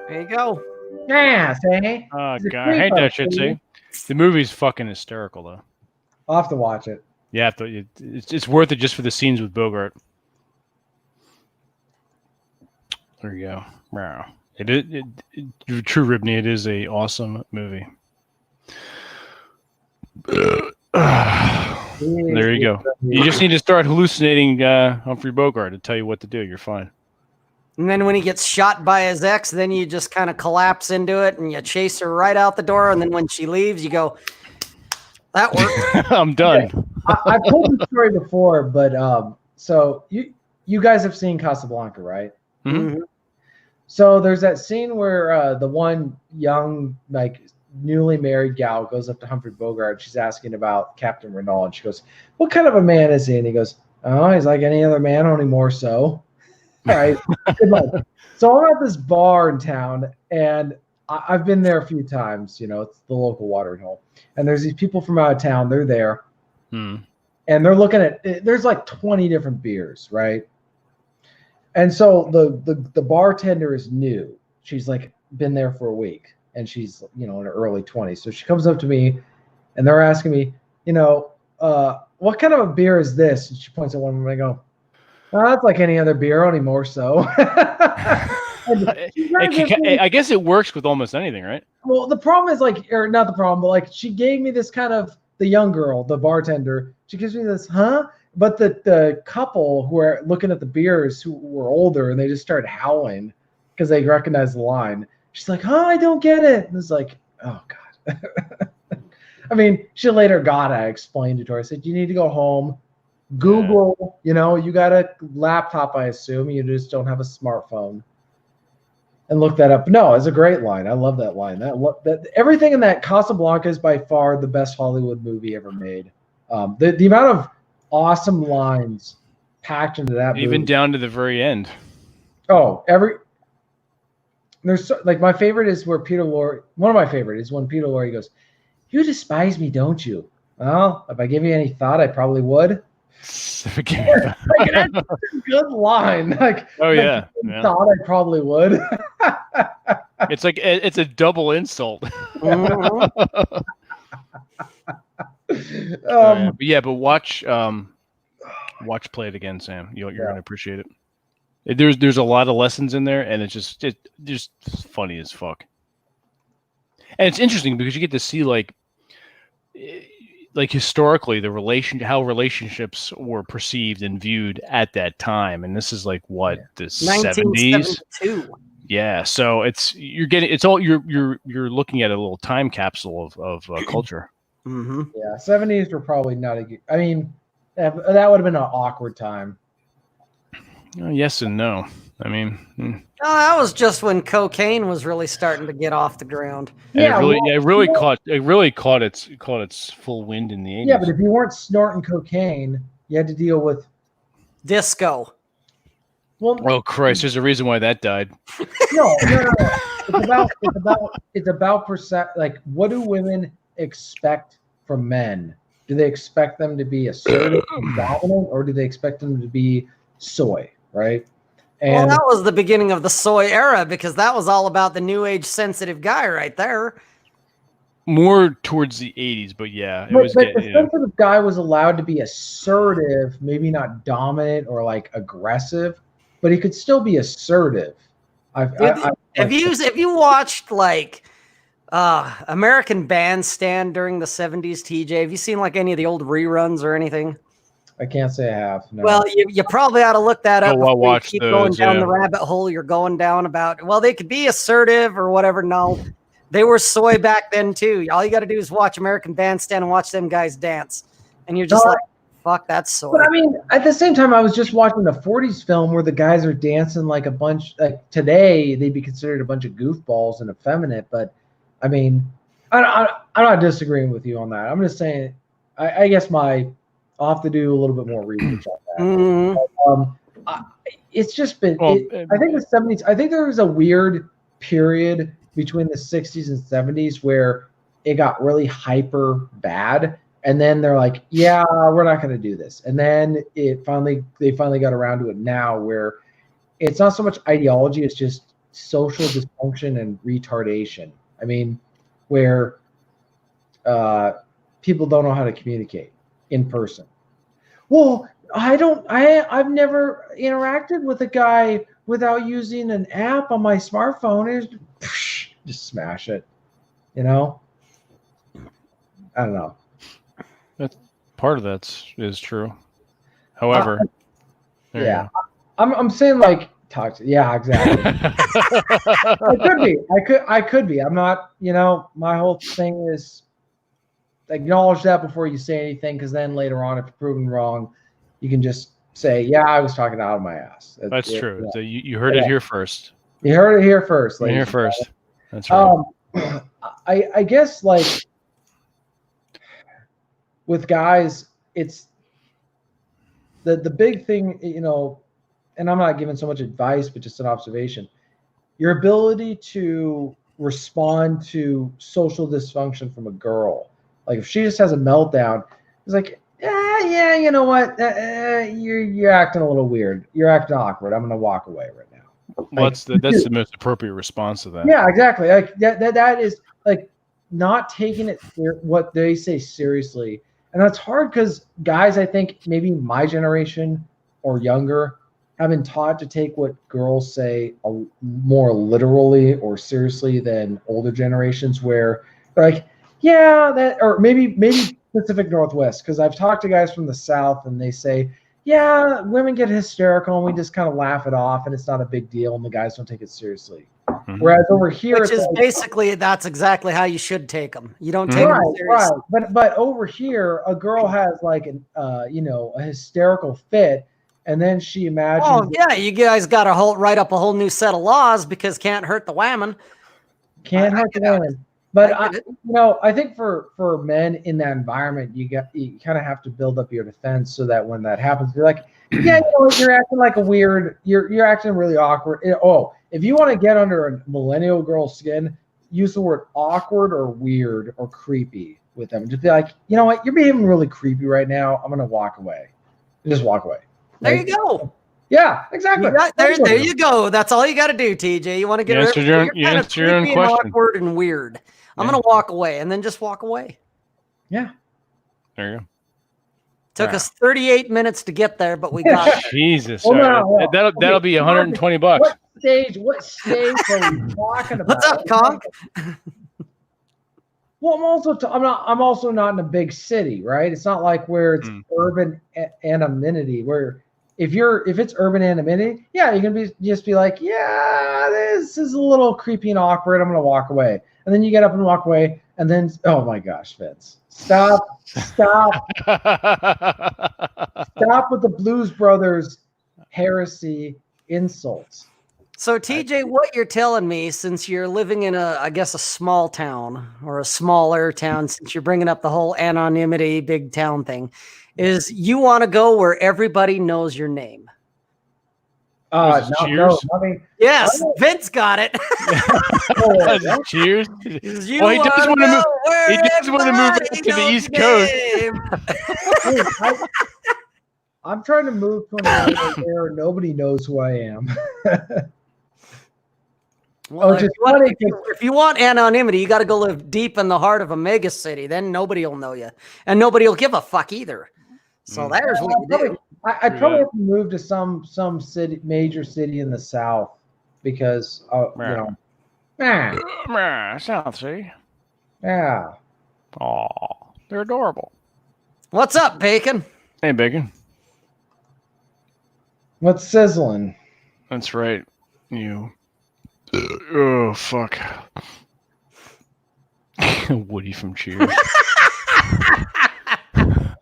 There you go. Yeah, say. Oh He's a god, I hate creepo, that shit. see? See, the movie's fucking hysterical though. I'll have to watch it. Yeah, it's worth it just for the scenes with Bogart. There you go. Wow. True Ribney, it is a awesome movie. There you go. You just need to start hallucinating Humphrey Bogart to tell you what to do. You're fine. And then when he gets shot by his ex, then you just kind of collapse into it and you chase her right out the door. And then when she leaves, you go, that worked. I'm done. I've told the story before, but so you guys have seen Casablanca, right? Mhm. So there's that scene where the one young, like newly married gal goes up to Humphrey Bogart. She's asking about Captain Renault, and she goes, "What kind of a man is he?" And he goes, "Oh, he's like any other man, only more so." All right. Good luck. So I'm at this bar in town, and I've been there a few times. You know, it's the local watering hole, and there's these people from out of town. They're there, Hmm. and they're looking at. There's like 20 different beers, right? And so the bartender is new. She's like been there for a week, and she's in her early 20s. So she comes up to me, and they're asking me, what kind of a beer is this? And she points at one, and I go, "Oh, that's like any other beer, only more so." I guess it works with almost anything, right? Well, the problem is or not the problem, but like she gave me this kind of the young girl, the bartender. She gives me this, huh? But the couple who are looking at the beers who were older and they just started howling because they recognized the line. She's like, "Oh, I don't get it." And it's like, oh God. I mean, she later I explained it to her. I said, "You need to go home. Google, you got a laptop, I assume. You just don't have a smartphone. And look that up." No, it's a great line. I love that line. That everything in that Casablanca is by far the best Hollywood movie ever made. The amount of awesome lines packed into that movie. Even down to the very end. Oh, there's like my favorite is where Peter Lorre. One of my favorite is when Peter Lorre goes, "You despise me, don't you? Well, if I give you any thought, I probably would." Like, that's a good line. Like, oh yeah, thought I probably would. It's like it's a double insult. But watch Play It Again, Sam. You're gonna appreciate it. There's a lot of lessons in there, and it's just funny as fuck. And it's interesting because you get to see like historically how relationships were perceived and viewed at that time, and this is like what the 70s. Yeah, so you're looking at a little time capsule of culture. Mm-hmm. Yeah, 70s were probably not a good. I mean, that would have been an awkward time. Yes and no. I mean, that was just when cocaine was really starting to get off the ground. Yeah, it really caught its full wind in the 80s. Yeah, but if you weren't snorting cocaine, you had to deal with disco. Well, oh Christ! There's a reason why that died. No. It's about like, what do women expect from men? Do they expect them to be assertive and dominant, or do they expect them to be soy? Right. And that was the beginning of the soy era, because that was all about the new age sensitive guy right there. More towards the 80s, but yeah. The sensitive guy was allowed to be assertive, maybe not dominant or like aggressive, but he could still be assertive. Have you watched like American Bandstand during the 70s, TJ. Have you seen like any of the old reruns or anything? I can't say I have. No. Well, you probably ought to look that up. Oh, before I'll watch you keep those, going down yeah. the rabbit hole you're going down about. Well, they could be assertive or whatever. No, they were soy back then too. All you got to do is watch American Bandstand and watch them guys dance, and you're just like, fuck, that's soy. But I mean, at the same time, I was just watching the 40s film where the guys are dancing like a bunch. Like today, they'd be considered a bunch of goofballs and effeminate. But I mean, I'm not disagreeing with you on that. I'm just saying, I guess I'll have to do a little bit more research on that. Mm-hmm. But, it's just been. Well, I think the 70s. I think there was a weird period between the 60s and 70s where it got really hyper bad. And then they're like, yeah, we're not going to do this. And then they finally got around to it now where it's not so much ideology, it's just social dysfunction and retardation. I mean, where people don't know how to communicate in person. Well, I've never interacted with a guy without using an app on my smartphone. Just smash it, I don't know. Part of that is true. However, yeah, I'm saying like toxic. Yeah, exactly. I could be. I'm not. My whole thing is acknowledge that before you say anything, because then later on, if you're proven wrong, you can just say, "Yeah, I was talking out of my ass." That's true. Yeah. So you heard it here first. You heard it here first. Here first. That's right. I guess like. With guys, it's the big thing, and I'm not giving so much advice, but just an observation. Your ability to respond to social dysfunction from a girl. Like if she just has a meltdown, it's like, yeah, you know what? You're acting a little weird. You're acting awkward. I'm gonna walk away right now. Well, that's the most appropriate response to that. Yeah, exactly. Like that is like not taking it what they say seriously. And that's hard because guys, I think maybe my generation or younger have been taught to take what girls say more literally or seriously than older generations where they're like, yeah, that, or maybe Pacific Northwest, because I've talked to guys from the South and they say, yeah, women get hysterical and we just kind of laugh it off and it's not a big deal and the guys don't take it seriously. Mm-hmm. Whereas over here, which is basically that's exactly how you should take them. You don't take them seriously. Right. But over here, a girl has like a hysterical fit, and then she imagines. Oh yeah, you guys got to write up a whole new set of laws because can't hurt the women. Can't hurt the women. But I think for men in that environment, you kind of have to build up your defense so that when that happens, you're like, yeah, you're acting like a weird. You're acting really awkward. If you want to get under a millennial girl's skin, use the word awkward or weird or creepy with them. Just be like, you know what? You're behaving really creepy right now. I'm going to walk away. Just walk away. There you go. Yeah, exactly. There you go. That's all you got to do, TJ. You want to get answer your own question. Awkward and weird. I'm going to walk away and then just walk away. Yeah. There you go. Took us 38 minutes to get there, but we got it. Jesus. That'll be $120. What stage are we talking about? What's up, Conk? Well, I'm also not in a big city, right? It's not like where it's urban anonymity. Where if it's urban anonymity, yeah, you can just be like, yeah, this is a little creepy and awkward. I'm gonna walk away, and then you get up and walk away, and then oh my gosh, Vince, stop with the Blues Brothers heresy insults. So TJ, what you're telling me, since you're living in a small town or a smaller town, since you're bringing up the whole anonymity big town thing, is you want to go where everybody knows your name. Cheers. Yes, Vince got it. Cheers. He does want to move back to the East Coast. I'm trying to move to an area where nobody knows who I am. Well, if you want anonymity, you got to go live deep in the heart of a mega city. Then nobody will know you, and nobody will give a fuck either. So there's what you do. I'd probably have to move to some city, major city in the South, because South, see. Yeah. Aw, they're adorable. What's up, Bacon? Hey, Bacon. What's sizzling? That's right. You. Oh, fuck. Woody from Cheers.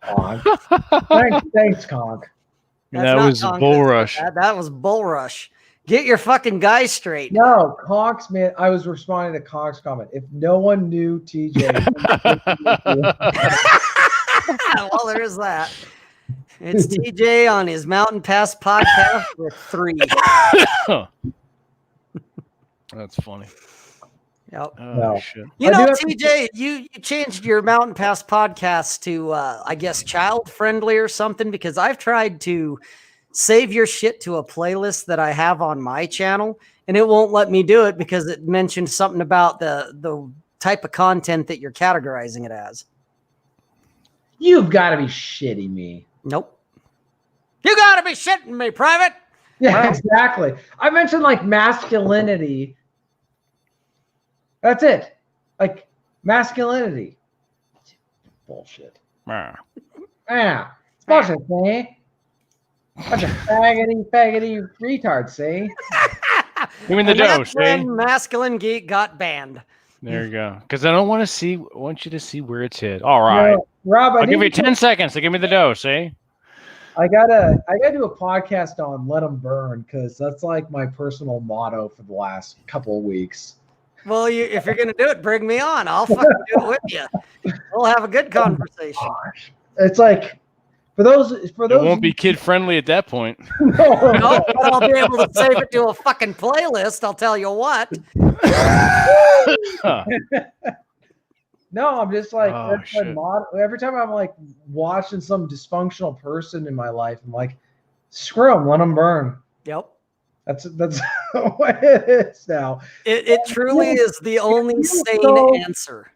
Conk. Thanks, Conk. That not was Conk, Bull Rush. That was Bull Rush. Get your fucking guy straight. No, Conk's man. I was responding to Conk's comment. If no one knew TJ, Well, there is that. It's TJ on his Mountain Pass podcast with 3. That's funny. Yep. Oh, No. shit. You I know, do have TJ, you changed your Mountain Pass podcast to, I guess, child friendly or something, because I've tried to save your shit to a playlist that I have on my channel, and it won't let me do it because it mentioned something about the type of content that you're categorizing it as. you've got to be shitting me. Nope. You gotta be shitting me, Private. Yeah, exactly. I mentioned like masculinity. That's it. Like masculinity. Bullshit. Ah. Yeah. It's bullshit, see? Bunch of faggoty retards, see? Give me the And dough, that's when see? Masculine Geek got banned. There you go. Because I want you to see where it's hit. All right. No, Rob, I'll give you 10 seconds to give me the dough, see? I gotta do a podcast on Let 'Em Burn because that's like my personal motto for the last couple of weeks. Well, if you're gonna do it, bring me on. I'll fucking do it with you. We'll have a good conversation. It's like for those It won't be kid friendly at that point. no, No, but I'll be able to save it to a fucking playlist. I'll tell you what. Huh. no, I'm just like Oh, that's my shit. motto. Every time I'm like watching some dysfunctional person in my life, I'm like, screw them, let them burn. Yep. That's what it is now. It truly is the only feels sane so- answer.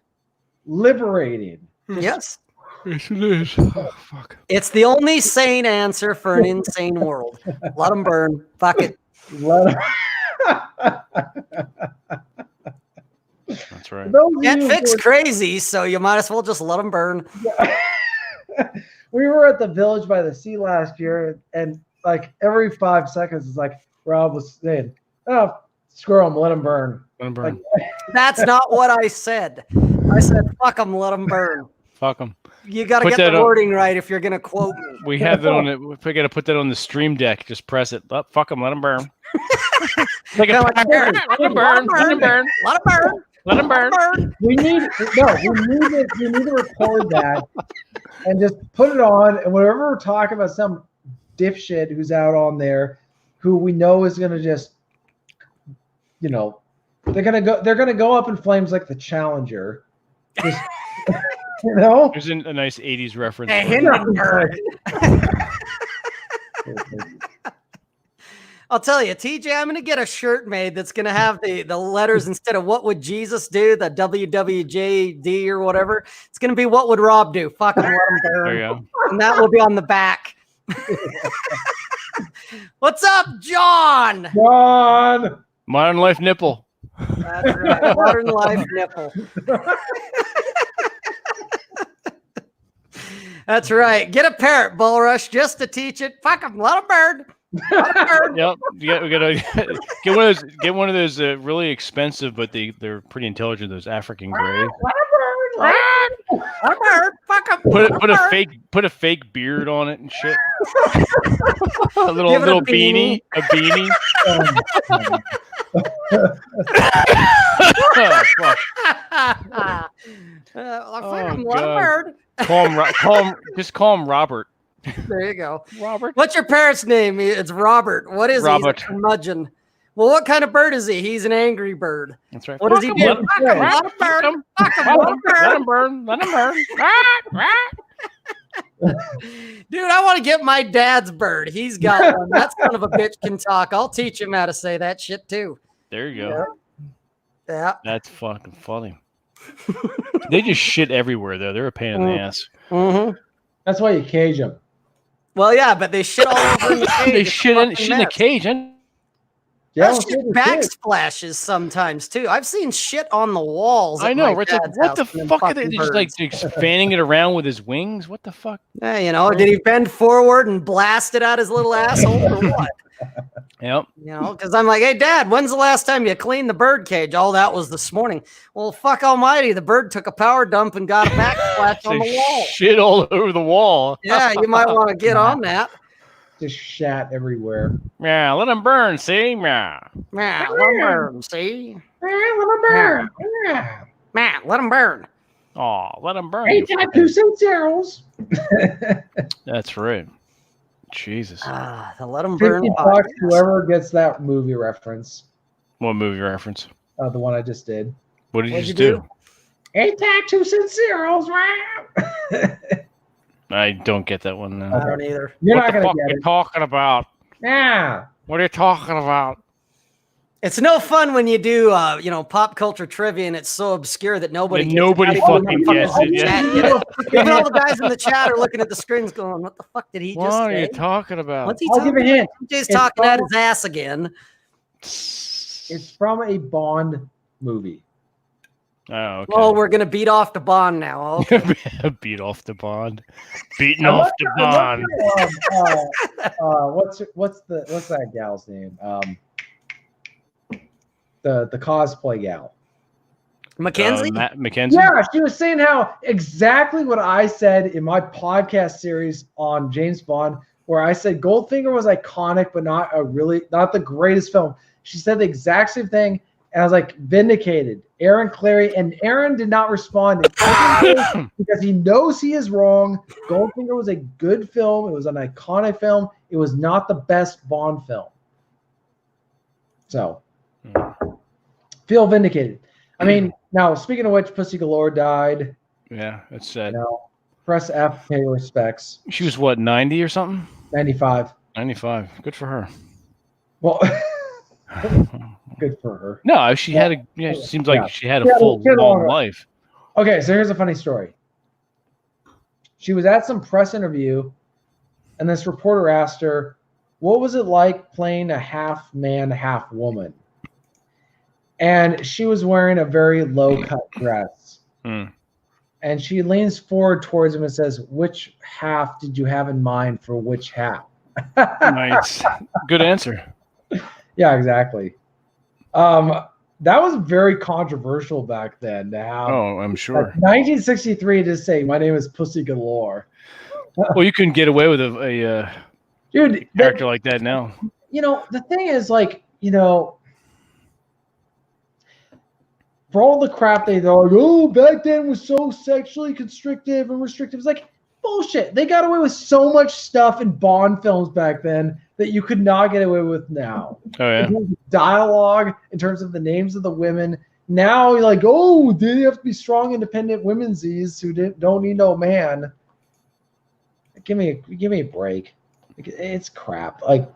Liberating. Yes. Yes, it is. Oh, fuck. It's the only sane answer for an insane world. Let them burn. Fuck it. Let 'em- That's right. Those of Can't you fix who crazy, so you might as well just let them burn. we were at the Village by the Sea last year, and like every 5 seconds, it's like Rob was saying, "Oh, screw them, let them burn." Let 'em burn. That's not what I said. I said, fuck them, let them burn. Fuck them. You got to Put get that the on- wording right if you're going to quote me. We have that on it. We got to put that on the stream deck. Just press it. Oh, fuck them. Let them burn. Like Kinda a like packer. that. Let them burn. Let them burn. Let them burn. Let them burn. We need to record that and just put it on. And whenever we're talking about some dipshit who's out on there, who we know is gonna just, they're gonna go up in flames like the Challenger. Just, There's a nice 80s reference. Hey, for it. Hindenburg. I'll tell you, TJ, I'm going to get a shirt made that's going to have the letters instead of what would Jesus do, the WWJD or whatever. It's going to be what would Rob do? Fucking let him burn. There you go. And that will be on the back. What's up, John? John. Modern Life nipple. That's right. Modern life nipple. That's right. Get a parrot, Bull Rush, just to teach it. Fuck them. Let them burn. Let 'em burn. Yep. Yeah, we gotta get one of those really expensive, but they're pretty intelligent. Those African gray. Let 'em burn. Fuck them. Put a fake beard on it and shit. a Give it a little beanie. A beanie. Oh, fuck. Fuck 'em. Oh, Let 'em God. burn. Just call him Robert. There you go. Robert. What's your parrot's name? It's Robert. What is Robert. he? He's a curmudgeon. Well, what kind of bird is he? He's an angry bird. That's right. What does he do? Let 'em Fuck 'em. Let 'em burn. Fuck 'em. Let 'em burn. Let him burn. Let him burn. Dude, I want to get my dad's bird. He's got one. That son of a bitch can talk. I'll teach him how to say that shit too. There you go. Yeah. That's fucking funny. They just shit everywhere though. They're a pain in the ass. Mm-hmm. That's why you cage them. Well, yeah, but they shit all over in the cage. They It's a shit in fucking the mess. cage. And Yeah, That shit backsplashes sometimes too. I've seen shit on the walls. I at know, my right? Like, dad's what house the from them fuck are they fucking just like birds. fanning it around with his wings? What the fuck? Yeah, you know, did he bend forward and blast it out his little asshole or what? Yep. You know, because I'm like, hey, Dad, when's the last time you cleaned the bird cage? Oh, that was this morning. Well, fuck almighty, the bird took a power dump and got a backsplash on the wall. Shit all over the wall. Yeah, you might want to get on that. Just shat everywhere. Yeah, let him burn. See, yeah. Yeah, let them burn, see? Let them burn. Yeah. Man, let them burn. Oh, let him burn. Ain't you that fucking- 2 cent zeros? That's right. Jesus. The let them burn. 50 bucks, whoever gets that movie reference. What movie reference? The one I just did. What did you What'd just you do? Ain't that 2 cent zeros, right? I don't get that one. I don't either. You're What not the gonna fuck get are you it. talking about? Yeah. What are you talking about? It's no fun when you do, pop culture trivia and it's so obscure that nobody And gets it. nobody Not even fucking the gets fuckers it, in the yeah. chat get it. Even all the guys in the chat are looking at the screens going, what the fuck did he What just are say? you talking about? What's he I'll talking give a hint. about? DJ's It's talking at from- his ass again. It's from a Bond movie. Oh, okay. Oh, we're gonna beat off the Bond now. Okay. Beat off the Bond. Beating off the Bond. What's that gal's name? The cosplay gal. Mackenzie? Mackenzie? Yeah, she was saying how exactly what I said in my podcast series on James Bond, where I said Goldfinger was iconic, but not the greatest film. She said the exact same thing, and I was like, vindicated. Aaron Clary, and Aaron did not respond because he knows he is wrong. Goldfinger was a good film. It was an iconic film. It was not the best Bond film. So, feel vindicated. I mean, now speaking of which, Pussy Galore died. Yeah, that's sad. Press F, pay respects. She was what, 90 or something? 95. 95. Good for her. Well, good for her. No, she had a. Yeah, it seems like she had a full she had a long long life. Okay, so here's a funny story. She was at some press interview, and this reporter asked her, "What was it like playing a half man, half woman?" And she was wearing a very low cut dress. And she leans forward towards him and says, "Which half did you have in mind for which half?" Nice. Good answer. Yeah, exactly. That was very controversial back then to have. Oh, I'm sure. Like 1963 to say, "My name is Pussy Galore." Well, you couldn't get away with a Dude, character like that now. You know, the thing is, like, for all the crap they thought, oh, back then was so sexually constrictive and restrictive. It's like, bullshit. They got away with so much stuff in Bond films back then that you could not get away with now. Oh, yeah. In terms of dialogue, in terms of the names of the women. Now you're like, oh, they have to be strong, independent womensies who don't need no man. Give me a break. It's crap. Like,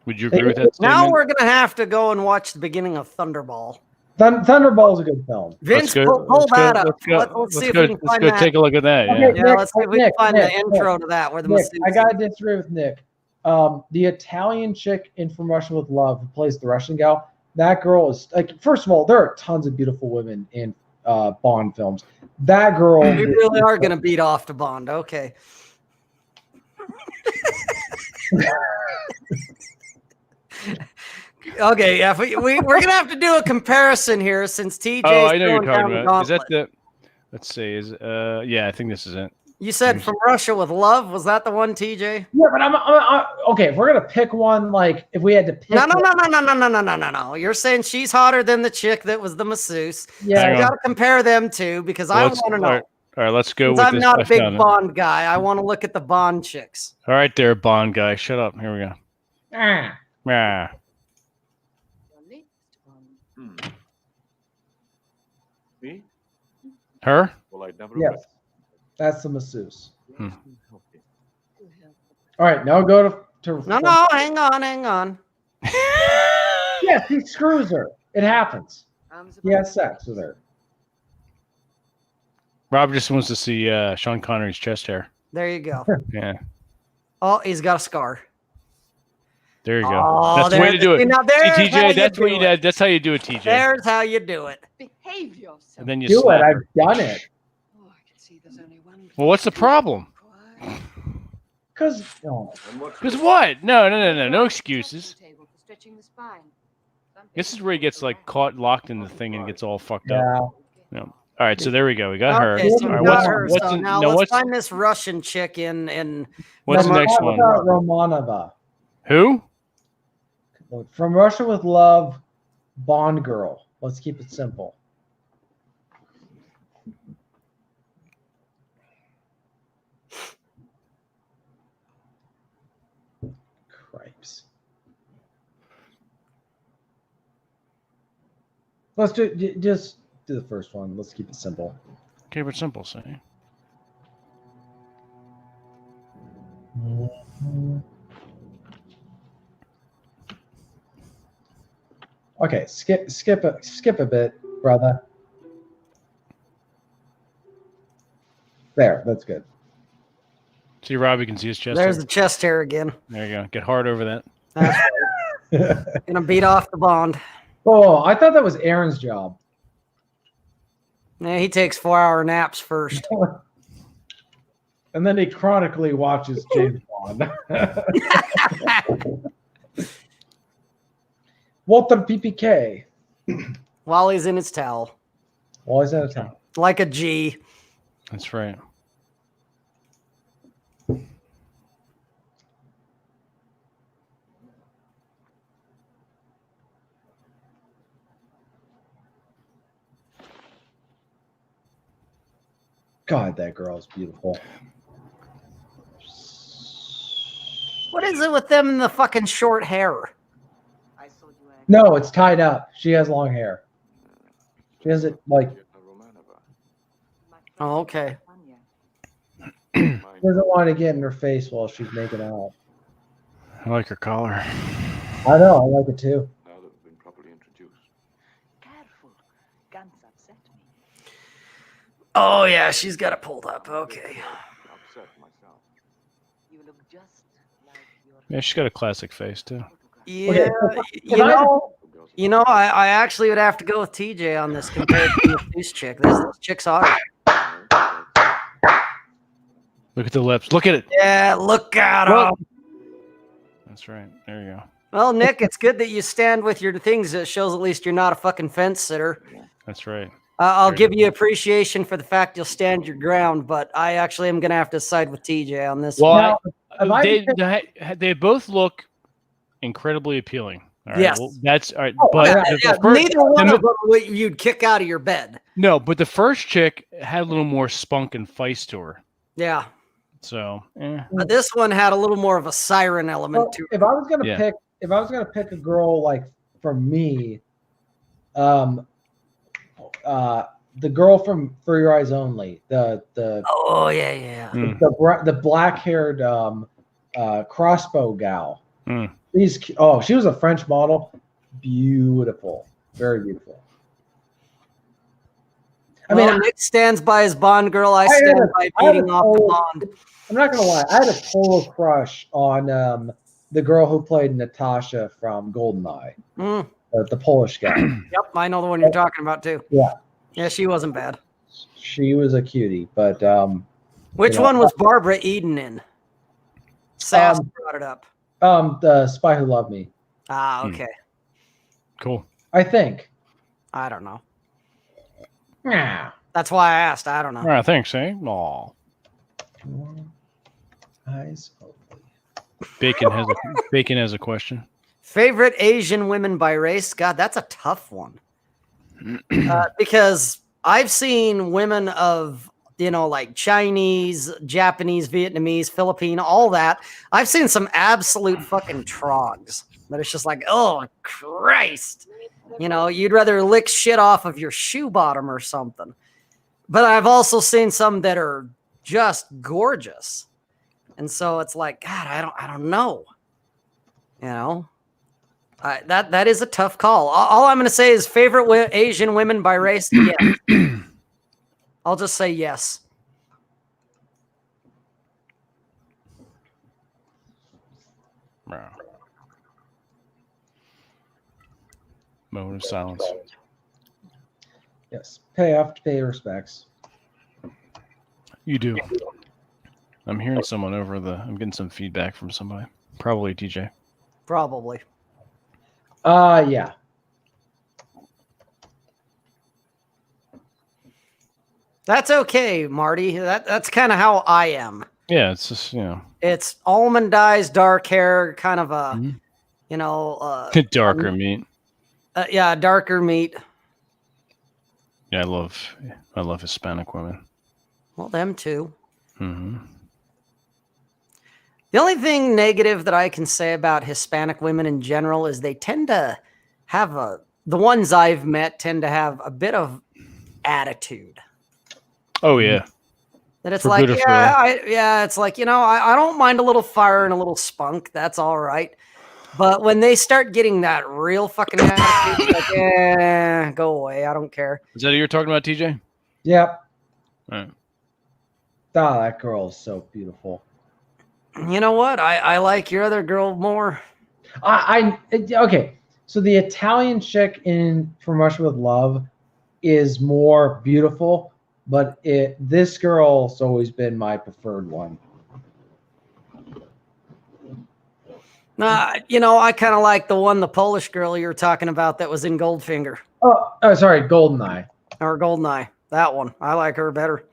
would you agree with that Now statement? we're gonna have to go and watch the beginning of Thunderball. Thunderball is a good film. Vince, Let's go- pull let's go- that up. let's go- Let's see let's if go- we can let's find go that. take a look at that. Okay, Yeah. Yeah, Nick, let's see if we can Nick, find Nick, the intro to that. Where the Nick, I masseuses- gotta disagree with Nick. The Italian chick in From Russia with Love who plays the Russian gal, that girl is like, first of all, there are tons of beautiful women in Bond films. That girl, We really are gonna beat off to Bond. Okay. Okay, yeah, we're gonna have to do a comparison here since TJ's Oh, I know you're throwing down talking the about. Is that gauntlet. the? Let's see. Yeah, I think this is it. You said From Russia with Love. Was that the one, TJ? yeah, but I'm okay. If we're gonna pick one, like if we had to pick, No. one- You're saying she's hotter than the chick that was the masseuse. Yeah, You got to compare them two because I want to know. All right, let's go Since with I'm this. not I a big found it. Bond guy, I want to look at the Bond chicks. All right, there, Bond guy. Shut up. Here we go. Ah. Ah. Me? Her? Well, I never. Yes, that's the masseuse. Hmm. All right, now go to No, hang on. Yes, he screws her. It happens. He has sex with her. Rob just wants to see Sean Connery's chest hair. There you go. Yeah. Oh, he's got a scar. There you go. Oh, That's the way to do it. Now See, there's how TJ, you that's what do you it. did. That's how you do it, TJ. There's how you do it. Behave yourself. And then you Do it. slap her. I've done it. Oh, I can see there's only one. Well, what's the problem? Because Because what? No excuses. This is where he gets like caught locked in the thing and gets all fucked up. yeah. All right, so there we go. We got her. Okay, so All we right, got her. So in- now no, let's what's find this Russian chick in what's the Now, next how one? about Romanova? Who? From Russia with Love, Bond Girl. Let's keep it simple. Cripes. Let's just do the first one. Let's keep it simple. Keep it simple, say. Okay, skip a bit, brother. There, that's good. See, Robbie can see his chest. There's hair. the chest hair again. There you go. Get hard over that. That's right. Gonna beat off the Bond. Oh, I thought that was Aaron's job. Yeah, he takes 4-hour naps first. And then he chronically watches James Bond. Walter PPK. While he's in his towel. Well, he's out of town. Like a G. That's right. God, that girl is beautiful. What is it with them and the fucking short hair? No, it's tied up. She has long hair. She has it like Oh, okay. she doesn't want to get in her face while she's making out. I like her collar. I know, I like it too. Now that we've been properly introduced. Careful. Guns upset me. Oh yeah, she's got it pulled up. Okay. Upset myself. You look just like your Yeah, she's got a classic face too. Yeah, you know, I actually would have to go with TJ on this compared to this chick. This chick's hot. Look at the lips. Look at it. Yeah, look at Look. him. That's right. There you go. Well, Nick, it's good that you stand with your things. It shows at least you're not a fucking fence sitter. That's right. I'll Very give good. you appreciation for the fact you'll stand your ground, but I actually am going to have to side with TJ on this Well, one. Now, if I they both look incredibly appealing. All right. Yes. Well, that's all right. Oh, But yeah, the first- Neither one the- of them you'd kick out of your bed. no, but the first chick had a little more spunk and feist to her. Yeah. So, This one had a little more of a siren element well, to it. if I was gonna Yeah. pick a girl like for me, the girl from For Your Eyes Only, the Oh, yeah. Mm. the black haired crossbow gal. Mm. She was a French model. Beautiful, very beautiful. I mean, Nick stands by his Bond girl. I had stand a- by I had a beating off the total- Bond. I'm not gonna lie. I had a total crush on the girl who played Natasha from Goldeneye, Mm. the Polish guy. Yep, I know the one you're talking about too. Yeah. Yeah, she wasn't bad. She was a cutie, but Which You know, one was Barbara Eden in? Sass brought it up. the Spy Who Loved Me. Ah, okay. Cool. I think. I don't know. Yeah. That's why I asked. I don't know. All right. Thanks, eh? Aw. Eyes open. Bacon has a question. Favorite Asian women by race? God, that's a tough one. Because I've seen women of, like Chinese, Japanese, Vietnamese, Filipino, all that. I've seen some absolute fucking trogs that it's just like, oh, Christ. You'd rather lick shit off of your shoe bottom or something. But I've also seen some that are just gorgeous. And so it's like, God, I don't know. That is a tough call. All I'm going to say is favorite Asian women by race. Yes. I'll just say yes. Wow. Moment of silence. Yes, have to pay respects. You do. I'm hearing someone over the. I'm getting some feedback from somebody. Probably TJ. Probably. Yeah. That's okay, Marty. That's kind of how I am. Yeah, it's just It's almond eyes, dark hair, kind of a, Mhm. Darker meat. Yeah, darker meat. Yeah, I love Hispanic women. Well, them too. Hmm. The only thing negative that I can say about Hispanic women in general is they tend to have the ones I've met tend to have a bit of attitude. Oh yeah. That it's For like, good or for ill. it's like, I don't mind a little fire and a little spunk. That's all right. But when they start getting that real fucking attitude, like, go away. I don't care. Is that who you're talking about, TJ? Yep. All right. Oh, that girl is so beautiful. You know what? I like your other girl more. Okay. So the Italian chick in From Russia with Love is more beautiful, but this girl's always been my preferred one. I kind of like the Polish girl you were talking about that was in Goldfinger. Oh, sorry, Goldeneye. Or Goldeneye. That one. I like her better.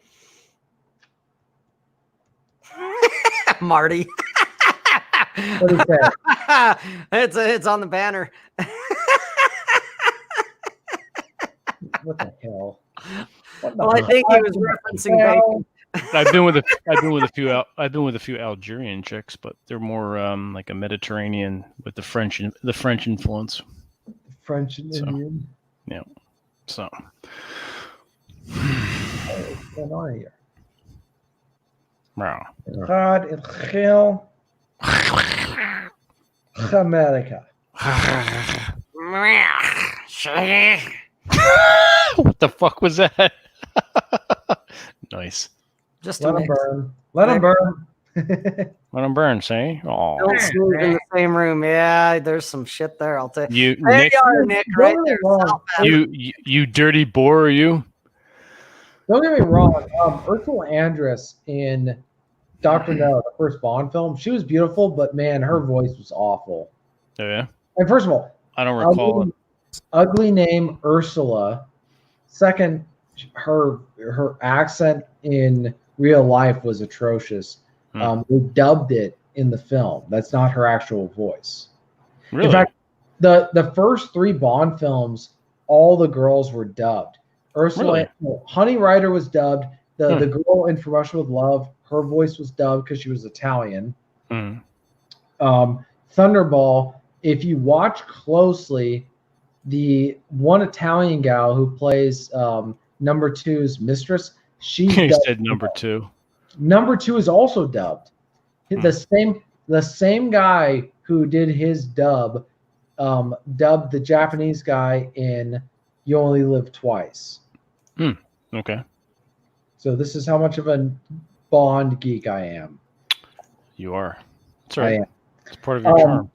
Marty. What do you say? It's on the banner. What the hell? Well, I think he was referencing bacon. I've been with a few Algerian chicks, but they're more like a Mediterranean with the French influence. French and Indian. Yeah. So. What's going on here? Wow. God in hell. America. What the fuck was that? Nice. Just Let them burn. Let them burn. Let them burn, say. Oh. Don't sleep in the same room. Yeah, there's some shit there. I'll tell you. You, There Nick, you are, Nick, right there. you dirty bore, are you? Don't get me wrong. Ursula Andress in Dr. No, the first Bond film, she was beautiful, but man, her voice was awful. Oh, yeah? And first of all, I don't recall it. Ugly name Ursula. Second, her accent in real life was atrocious. They dubbed it in the film. That's not her actual voice. Really? In fact, the first 3 Bond films, all the girls were dubbed. Ursula, Honey Rider was dubbed. The girl in From Russia with Love, her voice was dubbed because she was Italian. Thunderball, if you watch closely, the one Italian gal who plays number 2's mistress, she said number 2. Number 2 is also dubbed. The same guy who did his dub dubbed the Japanese guy in You Only Live Twice. Okay. So this is how much of a Bond geek I am. You are. That's right. I am. It's part of your charm.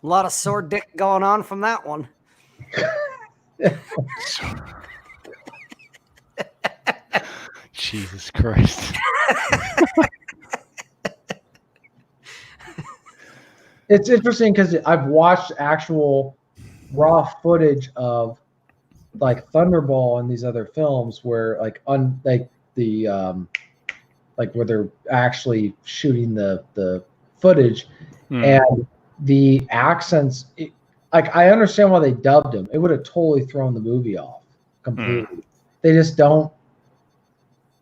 A lot of sore dick going on from that one. Jesus Christ. It's interesting because I've watched actual raw footage of like Thunderball and these other films where where they're actually shooting the footage and the accents. I understand why they dubbed them. It would have totally thrown the movie off completely. They just don't.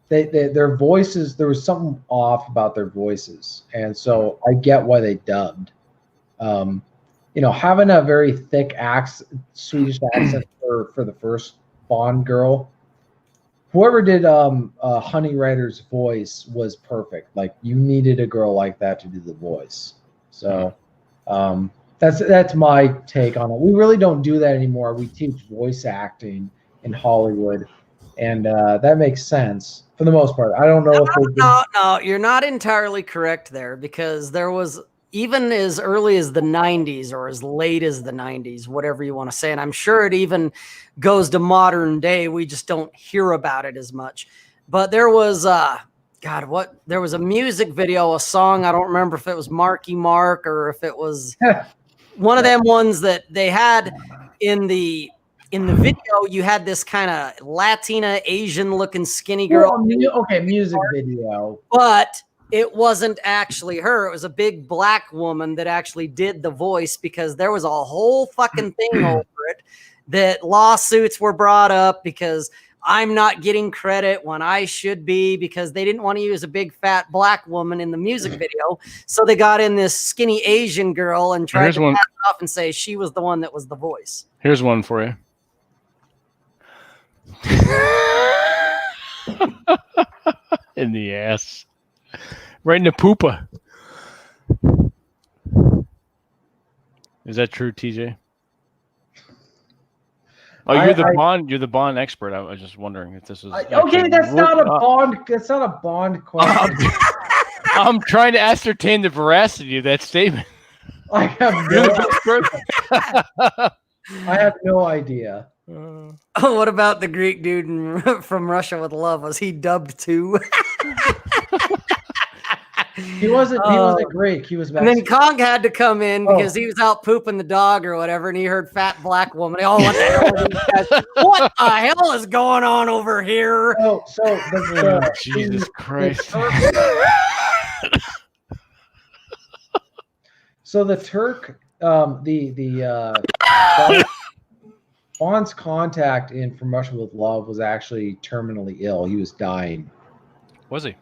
Their voices. There was something off about their voices, and so I get why they dubbed. Having a very thick Swedish accent for the first Bond girl. Whoever did Honey Rider's voice was perfect. Like you needed a girl like that to do the voice. So that's my take on it. We really don't do that anymore. We teach voice acting in Hollywood, and that makes sense for the most part. I don't know if No, you're not entirely correct there because there was even as early as the 90s or as late as the 90s, whatever you want to say. And I'm sure it even goes to modern day. We just don't hear about it as much. But there was, there was a music video, a song. I don't remember if it was Marky Mark or if it was one of them ones that they had in the video. You had this kind of Latina, Asian looking skinny girl. Okay, music video. But it wasn't actually her. It was a big black woman that actually did the voice, because there was a whole fucking thing over it, that lawsuits were brought up because I'm not getting credit when I should be, because they didn't want to use a big fat black woman in the music video. So they got in this skinny Asian girl and tried to pass it off and say she was the one that was the voice. Here's one for you. In the ass. Right in the poopa. Is that true, TJ? Oh, you're the Bond expert. I was just wondering if this was okay. That's not a Bond. That's not a Bond question. I'm trying to ascertain the veracity of that statement. I have no idea. What about the Greek dude from Russia with Love? Was he dubbed too? He wasn't Greek. He was Mexican. And then Kong had to come in because he was out pooping the dog or whatever, and he heard fat black woman. Oh, what the hell? What the hell is going on over here? Jesus Christ. So the Turk, Bond's contact in From Russia with Love was actually terminally ill. He was dying. Was he?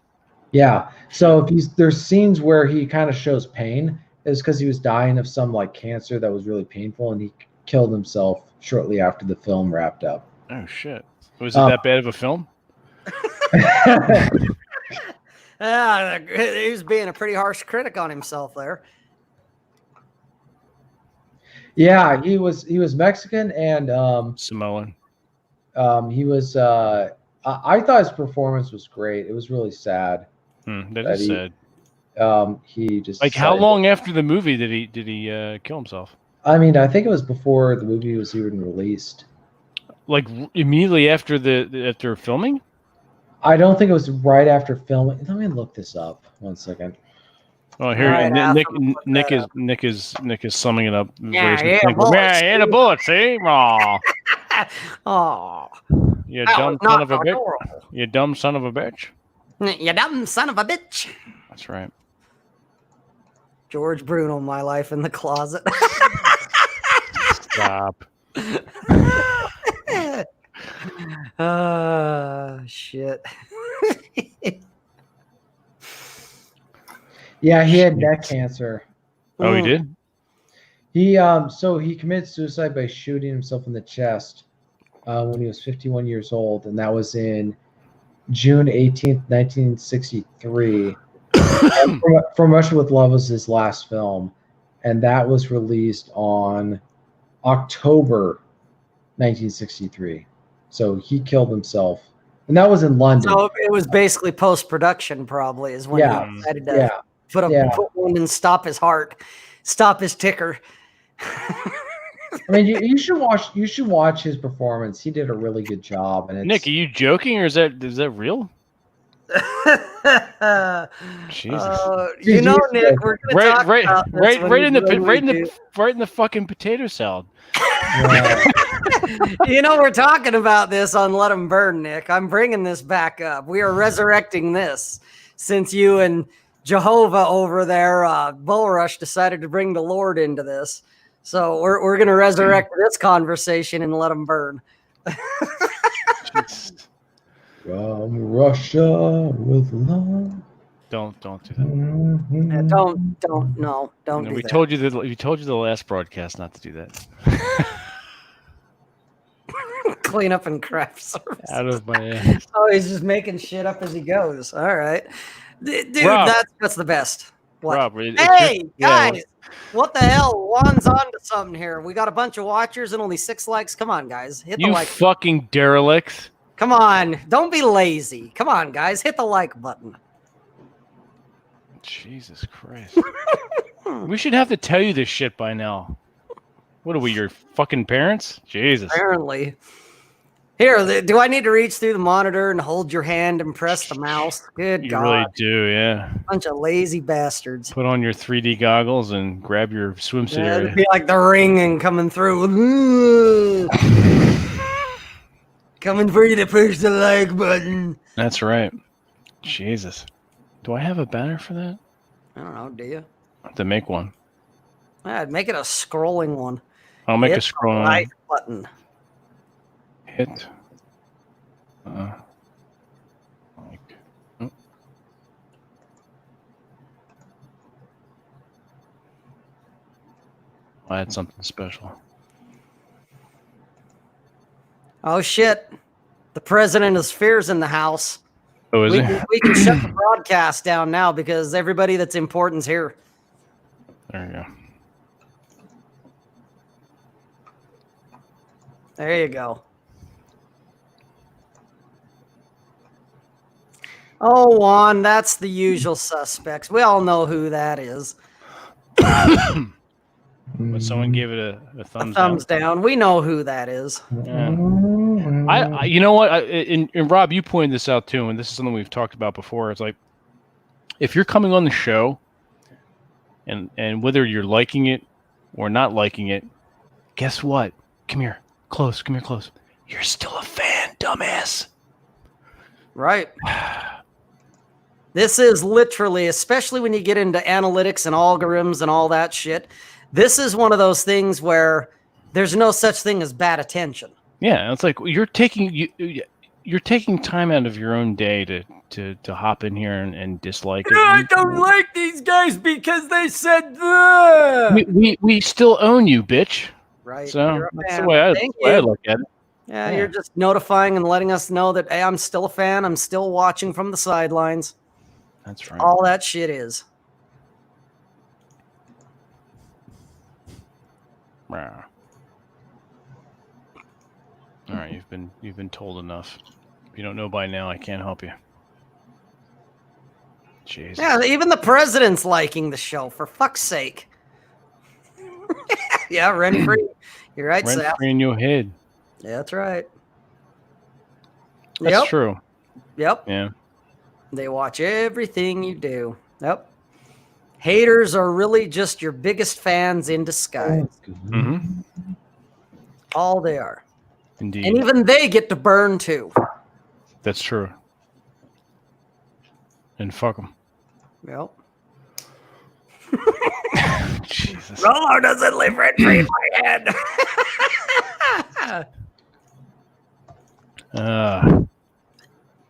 Yeah. So there's scenes where he kind of shows pain. It's because he was dying of some like cancer that was really painful, and he killed himself shortly after the film wrapped up. Oh shit! Was it that bad of a film? He was being a pretty harsh critic on himself there. Yeah, he was Mexican and Samoan. He was. I thought his performance was great. It was really sad. That is sad. He just like how long after the movie did he kill himself? I mean, I think it was before the movie was even released. Like immediately after filming? I don't think it was right after filming. Let me look this up. 1 second. Oh, here right, Nick is summing it up. Yeah, the bullet. See, oh, you dumb son of a bitch. You dumb son of a bitch. You dumb son of a bitch. That's right. George Bruno, My Life in the Closet. Stop. Shit. Yeah, he had neck cancer. Oh, he did? So he committed suicide by shooting himself in the chest when he was 51 years old, and that was in June 18th, 1963. From Russia with Love was his last film, and that was released on October 1963. So he killed himself, and that was in London. So it was basically post-production, probably, is when he decided to put one and stop his heart, stop his ticker. I mean, you should watch his performance. He did a really good job. And Nick, are you joking or is that real? Jesus. You know, Nick, we're gonna talk about this right in the fucking potato salad. You know, we're talking about this on Let 'Em Burn, Nick. I'm bringing this back up. We are resurrecting this since you and Jehovah over there, Bull Rush, decided to bring the Lord into this. So we're going to resurrect this conversation and Let 'Em Burn. From Russia with Love. Don't do that. Yeah, don't do we that. told you the last broadcast not to do that. Clean up and craft service. Out of my ass. Oh, he's just making shit up as he goes. All right. Dude, Rob, that's the best. What? Rob, hey, guys, what the hell? Juan's on to something here. We got a bunch of watchers and only 6 likes. Come on, guys. Hit the like. You fucking derelict. Come on. Don't be lazy. Come on, guys. Hit the like button. Jesus Christ. We should have to tell you this shit by now. What are we, your fucking parents? Jesus. Apparently. Here, do I need to reach through the monitor and hold your hand and press the mouse? Good You God. really do, yeah. Bunch of lazy bastards. Put on your 3D goggles and grab your swimsuit Yeah, area. it'd be like the ringing coming through. Coming for you to push the like button. That's right. Jesus. Do I have a banner for that? I don't know, do you? I have to make one. I'd make it a scrolling one. I'll make Hit a scroll. the like button. Hit. Like. Oh. I had something special. Oh shit. The president of Sphere's in the house. Oh, is We it? can, we can shut the broadcast down now because everybody that's important's here. There you go. There you go. Oh, Juan, that's the usual suspects. We all know who that is. But someone gave it a thumbs, Thumbs down. We know who that is. down. Yeah. I you know what? And Rob, you pointed this out too, and this is something we've talked about before. It's like if you're coming on the show, and whether you're liking it or not liking it, guess what? Come here, close. Come here, close. You're still a fan, dumbass. Right. This is literally, especially when you get into analytics and algorithms and all that shit, this is one of those things where there's no such thing as bad attention. Yeah, it's like you're taking time out of your own day to hop in here and dislike it. I don't like these guys because they said that. We still own you, bitch. Right. So You're a that's fan. the way Thank I you. look at it. Yeah, Yeah. you're just notifying and letting us know that, hey, I'm still a fan. I'm still watching from the sidelines. That's right. All that shit is. Rah. All right, you've been told enough. If you don't know by now, I can't help you. Jesus. Yeah, even the president's liking the show, for fuck's sake. Yeah, rent free. You're right, Rent Seth. free in your head. Yeah, that's right. That's Yep. true. Yep. Yeah. They watch everything you do. Yep. Haters are really just your biggest fans in disguise. Mm-hmm. All they are. Indeed. And even they get to burn too. That's true. And fuck them. Yep. Jesus. Rolo doesn't live rent free in my head.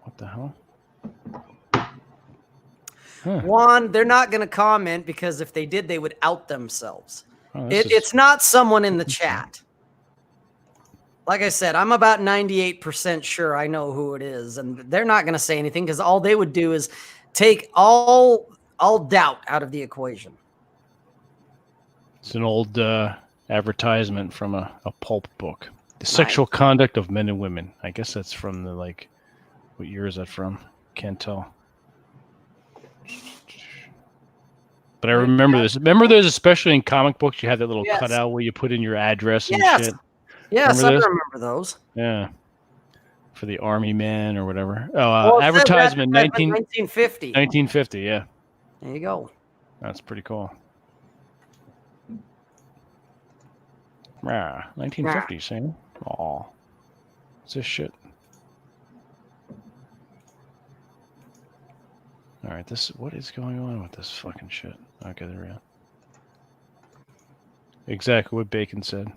What the hell? Juan, they're not going to comment because if they did, they would out themselves. Oh, this is- It's not someone in the chat. Like I said, I'm about 98% sure I know who it is, and they're not going to say anything because all they would do is take all doubt out of the equation. It's an old advertisement from a pulp book. The Sexual Conduct of Men and Women. I guess that's from the, like, what year is that from? Can't tell. But I remember this. Remember there's, especially in comic books, you have that little Yes. cutout where you put in your address and Yes. shit. Yes, Remember I this? remember those. Yeah. For the Army man or whatever. Oh, Well, it says advertisement 1950. 1950, yeah. There you go. That's pretty cool. Rah, 1950, see? Aw. What's this shit? All right, what is going on with this fucking shit? Okay, there we go. Exactly what Bacon said.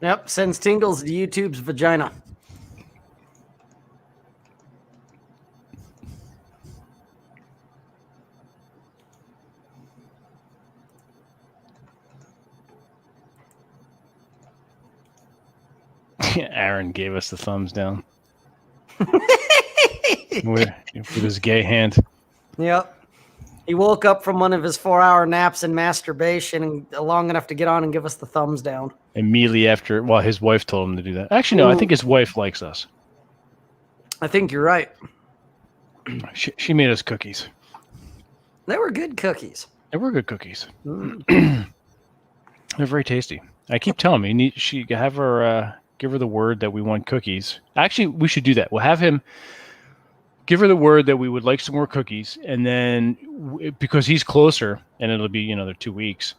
Yep, sends tingles to YouTube's vagina. Aaron gave us the thumbs down. with his gay hand. Yep. He woke up from one of his 4-hour naps and masturbation and long enough to get on and give us the thumbs down. Immediately after, well, his wife told him to do that. Actually, no, I think his wife likes us. I think you're right. She made us cookies. They were good cookies. They were good cookies. Mm. They're very tasty. I keep telling him, she have her give her the word that we want cookies. Actually, we should do that. We'll have him give her the word that we would like some more cookies, and then because he's closer, and it'll be another 2 weeks,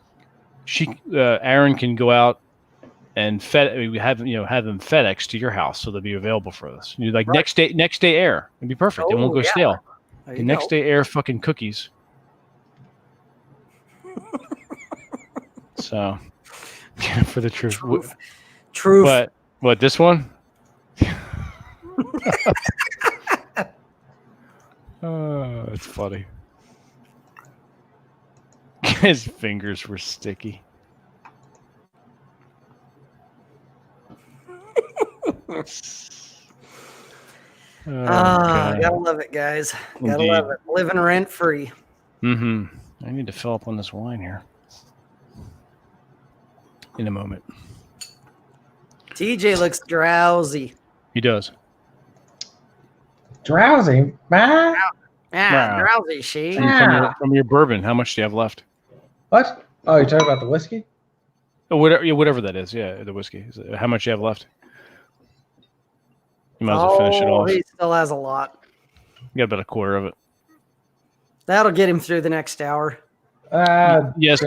Aaron can go out and have them FedEx to your house, so they'll be available for us. Like next day air. It'd be perfect. It won't go stale. The next day air fucking cookies. So, for the truth. Truth. But what, this one? Oh, it's funny. His fingers were sticky. Gotta love it, guys. Gotta love it. Living rent free. I need to fill up on this wine here in a moment. TJ looks drowsy. He does. Drowsy, man. Yeah, drowsy. She. From your bourbon, how much do you have left? What? Oh, you're talking about the whiskey? Oh, whatever that is. Yeah, the whiskey. How much do you have left? You might as well finish it off. He still has a lot. You got about a quarter of it. That'll get him through the next hour. Yes,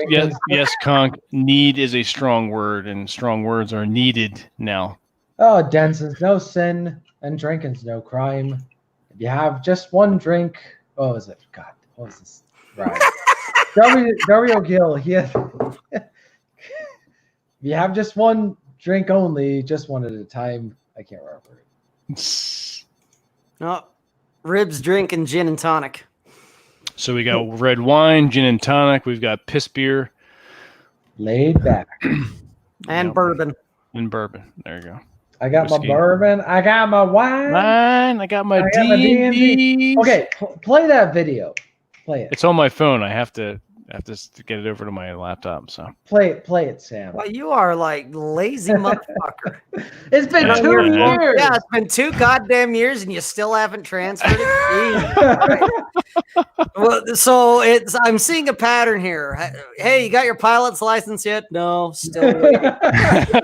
Conk. Need is a strong word, and strong words are needed now. Oh, dancing's no sin, and drinking's no crime. If you have just one drink, what was it? God, what was this? Right. W. Gill, he has, if you have just one drink only, just one at a time. I can't remember it. No, Ribs drinking gin and tonic. So we got red wine, gin and tonic. We've got piss beer. Laid back. And bourbon. And bourbon. There you go. I got Whiskey. my bourbon. I got my wine. I got my D&D. Okay, play that video. Play it. It's on my phone. I have to get it over to my laptop. So Play it, Sam. Well, you are like lazy motherfucker. It's been 2 years. Yeah, it's been 2 goddamn years, and you still haven't transferred it. Well, so I'm seeing a pattern here. Hey, you got your pilot's license yet? No, still waiting.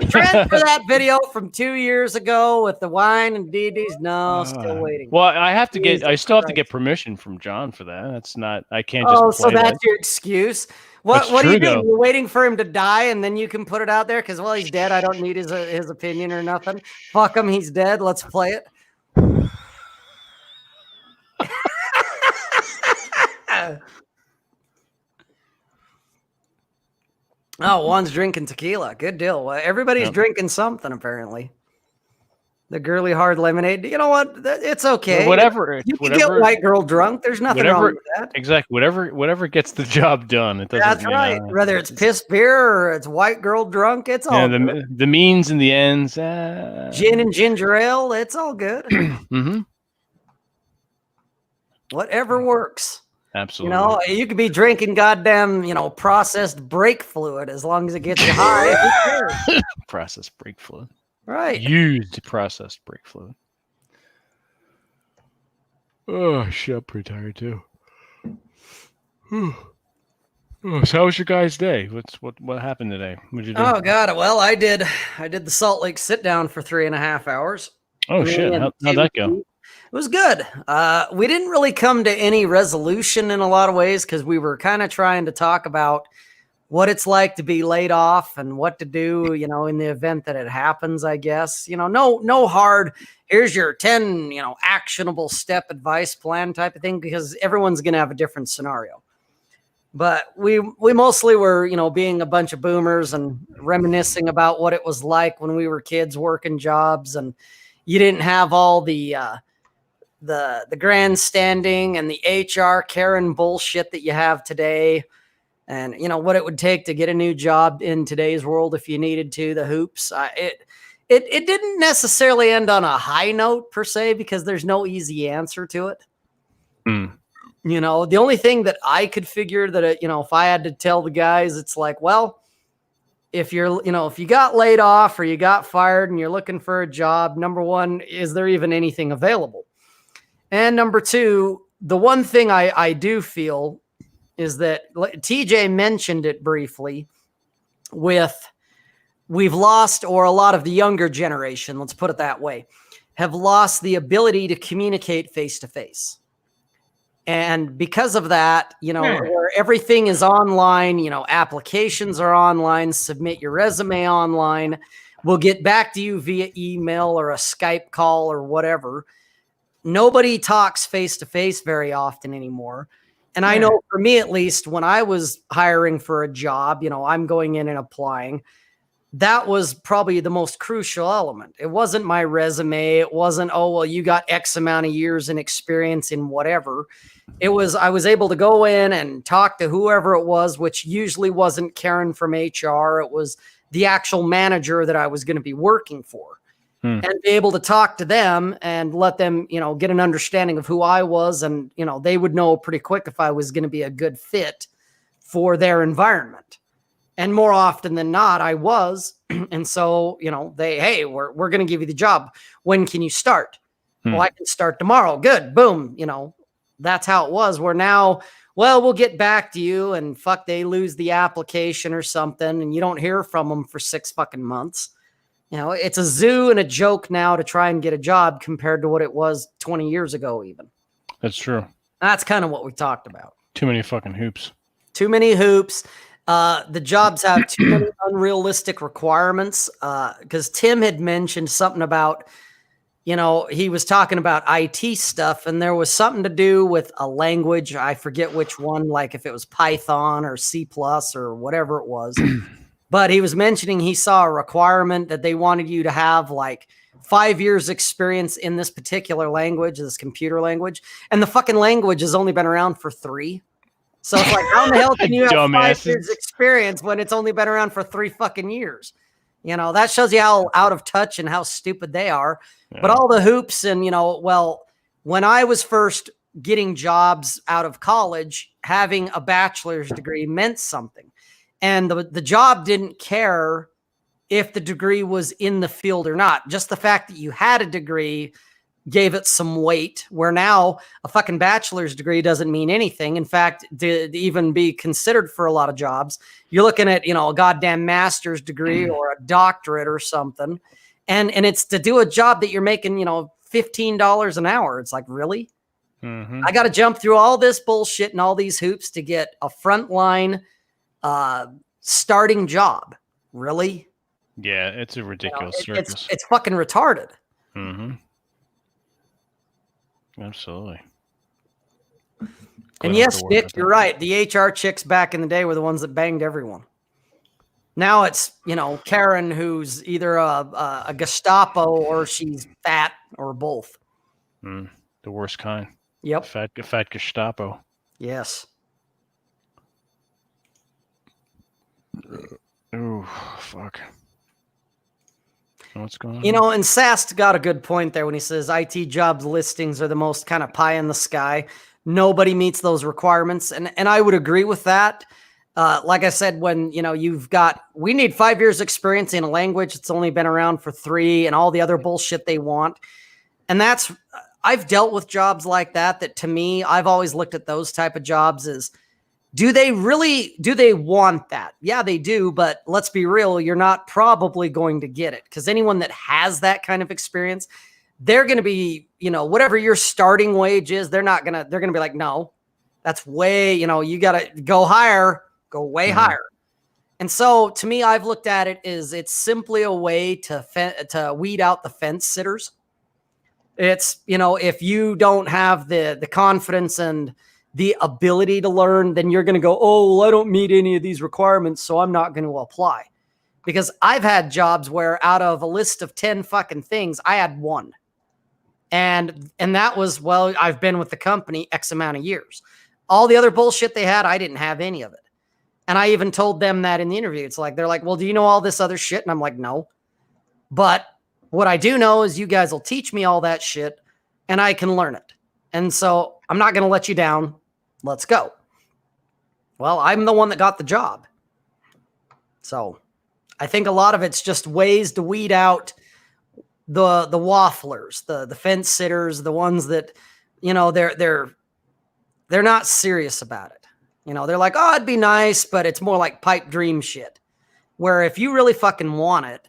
Transfer that video from 2 years ago with the wine and DDs. No, still waiting. Well, I still have to get permission from John for that. That's not. I can't just. Oh, so play that's that. your excuse. What do you do? You're waiting for him to die, and then you can put it out there because, well, he's dead. I don't need his opinion or nothing. Fuck him. He's dead. Let's play it. Oh, one's drinking tequila. Good deal. Well, everybody's drinking something apparently. The girly hard lemonade. You know what? It's okay. Whatever. You can get white girl drunk. There's nothing wrong with that. Exactly. Whatever gets the job done. It doesn't. That's right. Whether it's piss beer or it's white girl drunk, it's all good. The means and the ends. Gin and ginger ale. It's all good. Mm-hmm. Whatever works. Absolutely. You could be drinking goddamn, processed brake fluid as long as it gets you high. Processed brake fluid. Right. Used processed brake fluid. Oh, shit, I'm pretty tired too. So how was your guys' day? What happened today? What'd you do? Oh God. Well, I did the Salt Lake sit down for 3.5 hours. Oh shit. How'd that go? It was good. We didn't really come to any resolution in a lot of ways because we were kind of trying to talk about what it's like to be laid off and what to do, in the event that it happens, I guess. No hard, here's your 10, actionable step advice plan type of thing, because everyone's going to have a different scenario. But we mostly were, being a bunch of boomers and reminiscing about what it was like when we were kids working jobs, and you didn't have all the grandstanding and the HR Karen bullshit that you have today. And what it would take to get a new job in today's world if you needed to, the hoops. It didn't necessarily end on a high note per se, because there's no easy answer to it. The only thing that I could figure that if I had to tell the guys, it's like, well, if you got laid off or you got fired and you're looking for a job, number one, is there even anything available? And number two, the one thing I do feel is that TJ mentioned it briefly with we've lost, or a lot of the younger generation, let's put it that way, have lost the ability to communicate face to face. And because of that, where everything is online, applications are online, submit your resume online, we'll get back to you via email or a Skype call or whatever. Nobody talks face to face very often anymore. And I know for me, at least, when I was hiring for a job, I'm going in and applying, that was probably the most crucial element. It wasn't my resume. It wasn't, oh, well, you got X amount of years and experience in whatever. It was, I was able to go in and talk to whoever it was, which usually wasn't Karen from HR. It was the actual manager that I was going to be working for, and be able to talk to them and let them, get an understanding of who I was. And, they would know pretty quick if I was going to be a good fit for their environment. And more often than not, I was. And so, hey, we're going to give you the job. When can you start? Well, I can start tomorrow. Good. Boom. That's how it was. Where now, well, we'll get back to you, and they lose the application or something, and you don't hear from them for 6 fucking months. It's a zoo and a joke now to try and get a job compared to what it was 20 years ago, even. That's true. That's kind of what we talked about. Too many fucking hoops. Too many hoops. The jobs have too many unrealistic requirements. Because Tim had mentioned something about, he was talking about IT stuff, and there was something to do with a language. I forget which one, like if it was Python or C+ or whatever it was. But he was mentioning he saw a requirement that they wanted you to have like 5 years experience in this particular language, this computer language. And the fucking language has only been around for 3. So it's like, how in the hell can you have 5 years experience when it's only been around for 3 fucking years? That shows you how out of touch and how stupid they are. Yeah. But all the hoops and, when I was first getting jobs out of college, having a bachelor's degree meant something. And the job didn't care if the degree was in the field or not. Just the fact that you had a degree gave it some weight, where now a fucking bachelor's degree doesn't mean anything. In fact, to even be considered for a lot of jobs, you're looking at, a goddamn master's degree or a doctorate or something. And it's to do a job that you're making, $15 an hour. It's like, really? I got to jump through all this bullshit and all these hoops to get a frontline starting job. Really? Yeah, it's a ridiculous circus. It's fucking retarded. Absolutely. And yes, Nick, you're right. The HR chicks back in the day were the ones that banged everyone. Now it's, Karen, who's either a Gestapo or she's fat or both. The worst kind. Yep. Fat Gestapo. Yes. Oh, fuck. What's going on? And Sast got a good point there when he says IT jobs listings are the most kind of pie in the sky. Nobody meets those requirements. And I would agree with that. Like I said, when, we need 5 years experience in a language that's only been around for 3 and all the other bullshit they want. And I've dealt with jobs like that to me, I've always looked at those type of jobs as, do they want that? Yeah, they do. But let's be real. You're not probably going to get it, because anyone that has that kind of experience, they're going to be, whatever your starting wage is, they're going to be like, no, that's way, you got to go higher, go way higher. And so to me, I've looked at it as it's simply a way to weed out the fence sitters. It's, if you don't have the confidence and the ability to learn, then you're going to go, oh, well, I don't meet any of these requirements, so I'm not going to apply. Because I've had jobs where out of a list of 10 fucking things, I had 1. And that was, well, I've been with the company X amount of years. All the other bullshit they had, I didn't have any of it. And I even told them that in the interview. It's like, they're like, well, do you know all this other shit? And I'm like, no. But what I do know is you guys will teach me all that shit and I can learn it. And so I'm not going to let you down. Let's go. Well, I'm the one that got the job. So I think a lot of it's just ways to weed out the wafflers, the fence sitters, the ones that, they're not serious about it. You know, they're like, oh, it'd be nice, but it's more like pipe dream shit. Where if you really fucking want it,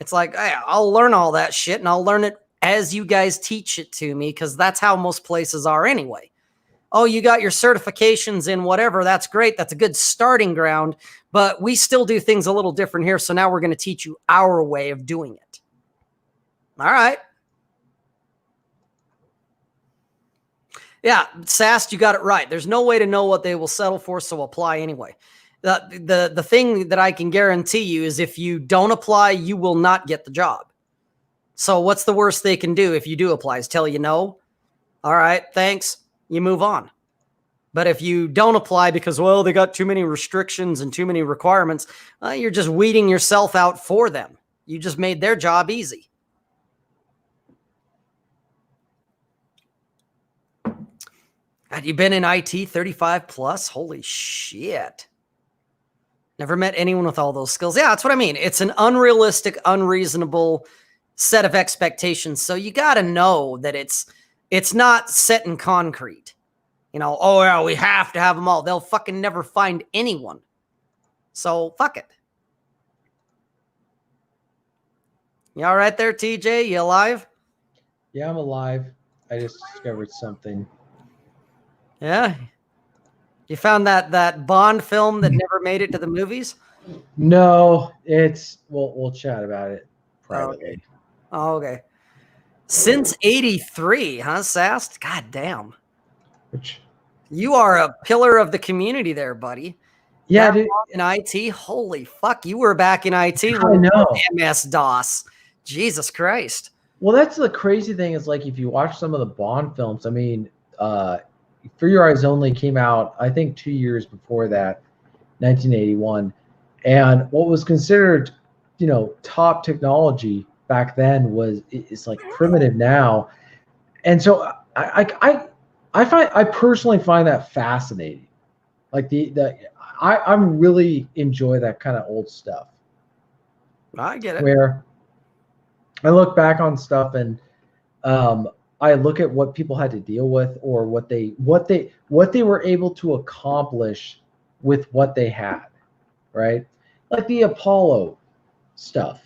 it's like, hey, I'll learn all that shit and I'll learn it as you guys teach it to me, because that's how most places are anyway. Oh, you got your certifications in whatever. That's great. That's a good starting ground, but we still do things a little different here. So now we're going to teach you our way of doing it. All right. Yeah, Sast, you got it right. There's no way to know what they will settle for, so apply anyway. The thing that I can guarantee you is if you don't apply, you will not get the job. So what's the worst they can do if you do apply? Is tell you no? All right, thanks. You move on. But if you don't apply because, well, they got too many restrictions and too many requirements, you're just weeding yourself out for them. You just made their job easy. Had you been in IT 35 plus? Holy shit. Never met anyone with all those skills. Yeah, that's what I mean. It's an unrealistic, unreasonable set of expectations. So you got to know that it's not set in concrete. You know, oh, yeah, we have to have them all. They'll fucking never find anyone. So fuck it. You all right there, TJ? You alive? Yeah, I'm alive. I just discovered something. Yeah. You found that Bond film that never made it to the movies? No, it's we'll chat about it privately. Oh, okay. Since 83, huh, Sast? God damn. Which You are a pillar of the community there, buddy. yeah, That dude, in IT, holy fuck, you were back in IT I with know. MS-DOS. Jesus Christ. Well, that's the crazy thing is like if you watch some of the Bond films, I mean, For Your Eyes Only came out, I think 2 years before that, 1981. And what was considered, top technology back then is like primitive now. And so I personally find that fascinating. Like I'm really enjoy that kind of old stuff. I get it. Where I look back on stuff and I look at what people had to deal with or what they were able to accomplish with what they had, right? Like the Apollo stuff.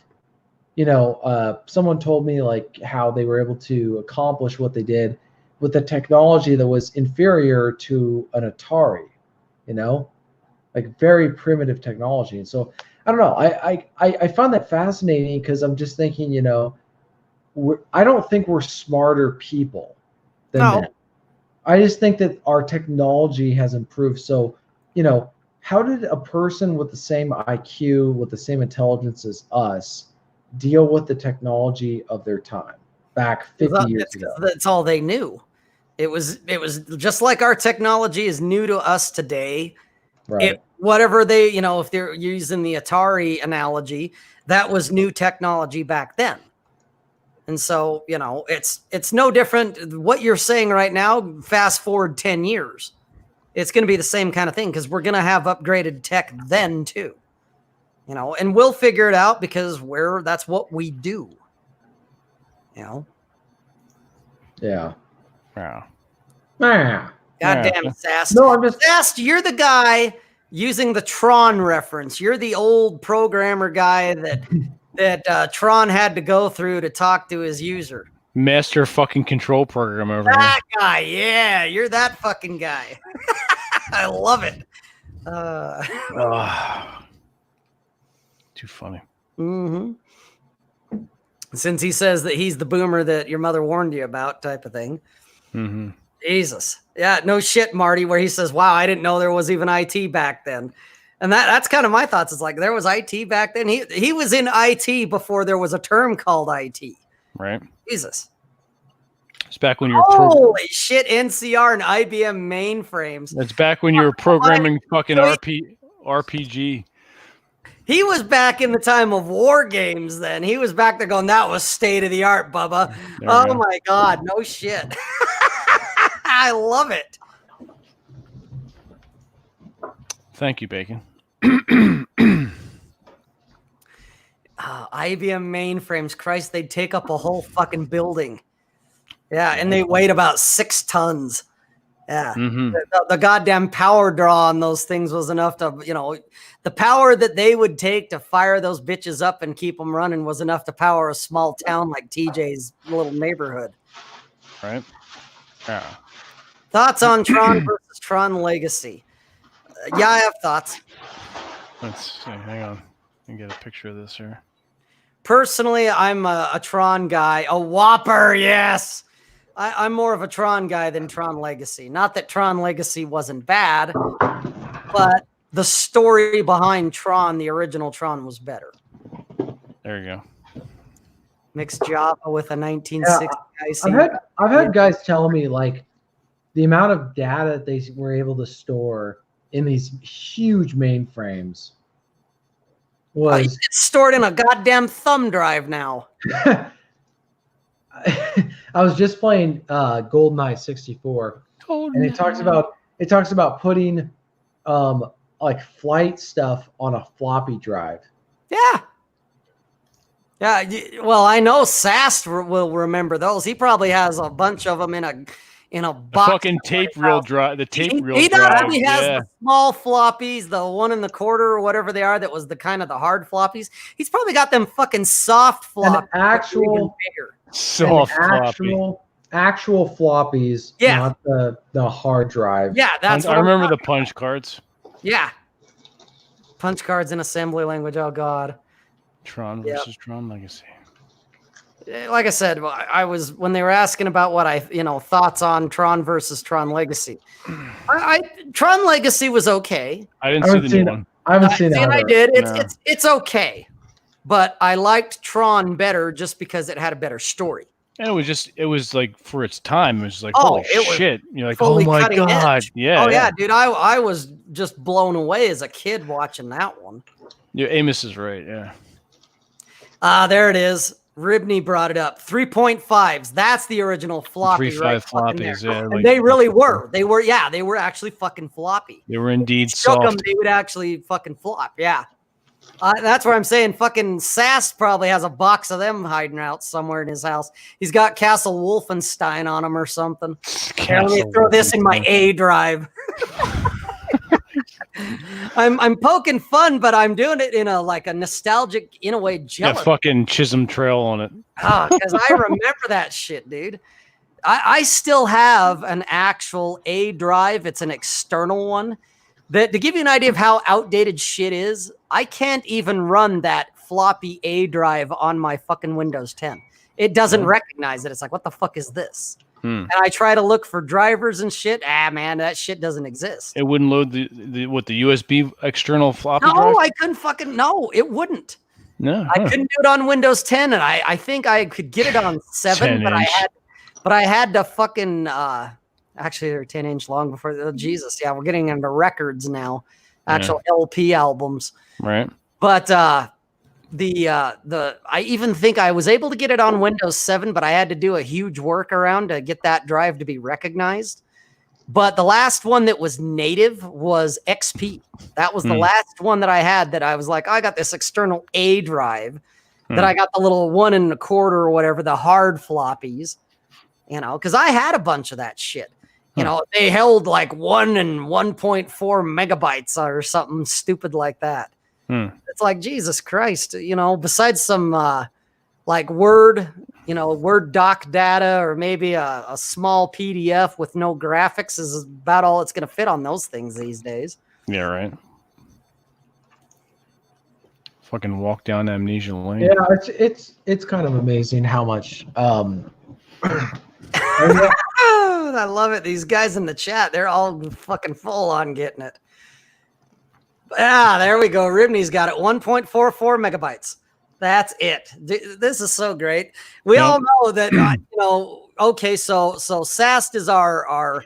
Someone told me like how they were able to accomplish what they did with the technology that was inferior to an Atari, like very primitive technology. And so I don't know. I found that fascinating because I'm just thinking, I don't think we're smarter people than them. I just think that our technology has improved. So, how did a person with the same IQ, with the same intelligence as us, deal with the technology of their time back 50 years ago? That's all they knew. It was just like our technology is new to us today. Right. Whatever they, if they're using the Atari analogy, that was new technology back then. And so, it's no different. What you're saying right now, fast forward 10 years, it's going to be the same kind of thing because we're going to have upgraded tech then too, and we'll figure it out because that's what we do, Yeah. Yeah. Ah. God damn it, Sast. No, I'm just Sast, you're the guy using the Tron reference. You're the old programmer guy that Tron had to go through to talk to his user. Master fucking control program over That guy, yeah, you're that fucking guy. I love it. Too funny. Mm-hmm. Since he says that he's the boomer that your mother warned you about, type of thing. Mm-hmm. Jesus, yeah, no shit, Marty. Where he says, "Wow, I didn't know there was even IT back then," and that's kind of my thoughts. It's like there was IT back then. He was in IT before there was a term called IT. Right. Jesus. It's back when you were Holy shit, NCR and IBM mainframes. That's back when you were programming fucking RPG. He was back in the time of war games then. He was back there going, that was state of the art, Bubba. Oh my God, no shit. I love it. Thank you, Bacon. IBM mainframes, Christ, they'd take up a whole fucking building. Yeah, and they weighed about 6 tons. Yeah. Mm-hmm. The goddamn power draw on those things was enough to, the power that they would take to fire those bitches up and keep them running was enough to power a small town like TJ's little neighborhood. Right. Yeah. Thoughts on Tron versus Tron Legacy? Yeah, I have thoughts. Let's see. Hang on. Let me get a picture of this here. Personally, I'm a Tron guy. A Whopper, yes. I'm more of a Tron guy than Tron Legacy. Not that Tron Legacy wasn't bad, but the story behind Tron, the original Tron, was better. There you go. Mixed Java with a 1960 I've had guys tell me like the amount of data they were able to store in these huge mainframes was it's stored in a goddamn thumb drive now. I was just playing GoldenEye 64, and it talks about putting like flight stuff on a floppy drive. Yeah. Well, I know Sast will remember those. He probably has a bunch of them in a box. The fucking tape reel drive. The tape reel He drive. not only has the small floppies, the 1 1/4 or whatever they are, that was the kind of the hard floppies. He's probably got them fucking soft floppies. An actual actual floppies, yeah, not the hard drive. Yeah, that's what I remember the punch cards. Yeah. Punch cards in assembly language. Oh god. Tron versus Tron Legacy. Like I said, I was when they were asking about what I thoughts on Tron versus Tron Legacy. Tron Legacy was okay. I didn't see the new one. I haven't seen it. I did. It's okay, but I liked Tron better just because it had a better story. And it was like for its time, it was like holy shit. You're like, oh my god, edge. yeah. Oh yeah, dude. I was just blown away as a kid watching that one. Yeah, Amos is right. Yeah. There it is. Ribney brought it up. 3.5s. That's the original floppy. 3.5 floppies. Yeah, and they really were. They were actually fucking floppy. They were indeed soft. Them, they would actually fucking flop. Yeah. That's where I'm saying fucking Sass probably has a box of them hiding out somewhere in his house. He's got Castle Wolfenstein on him or something. Here, let me throw this in my A drive. I'm poking fun, but I'm doing it in a nostalgic, in a way, jealous. Yeah, fucking Chisholm Trail on it. Oh, because I remember that shit, dude. I still have an actual A drive. It's an external one. That, to give you an idea of how outdated shit is, I can't even run that floppy A drive on my fucking Windows 10. It doesn't recognize it. It's like, what the fuck is this? And I try to look for drivers and shit. Man, that shit doesn't exist. It wouldn't load the USB external floppy drive? No, I couldn't it wouldn't. No. I couldn't do it on Windows 10, and I think I could get it on 7, but I had to fucking actually they're 10-inch long before Jesus. Yeah, we're getting into records now. Actual LP albums. Right. But I even think I was able to get it on Windows 7, but I had to do a huge workaround to get that drive to be recognized. But the last one that was native was XP. That was the last one that I had that I was like, I got this external A drive that I got the little 1 1/4 or whatever, the hard floppies, because I had a bunch of that shit. They held like 1 and 1.4 megabytes or something stupid like that. It's like, Jesus Christ, besides some Word, Word doc data or maybe a small PDF with no graphics is about all it's going to fit on those things these days. Yeah, right. Fucking walk down Amnesia Lane. Yeah, it's kind of amazing how much. I love it. These guys in the chat, they're all fucking full on getting it. There we go. Ribney's got it. 1.44 megabytes. That's it. This is so great. We all know that, okay, so Sast is our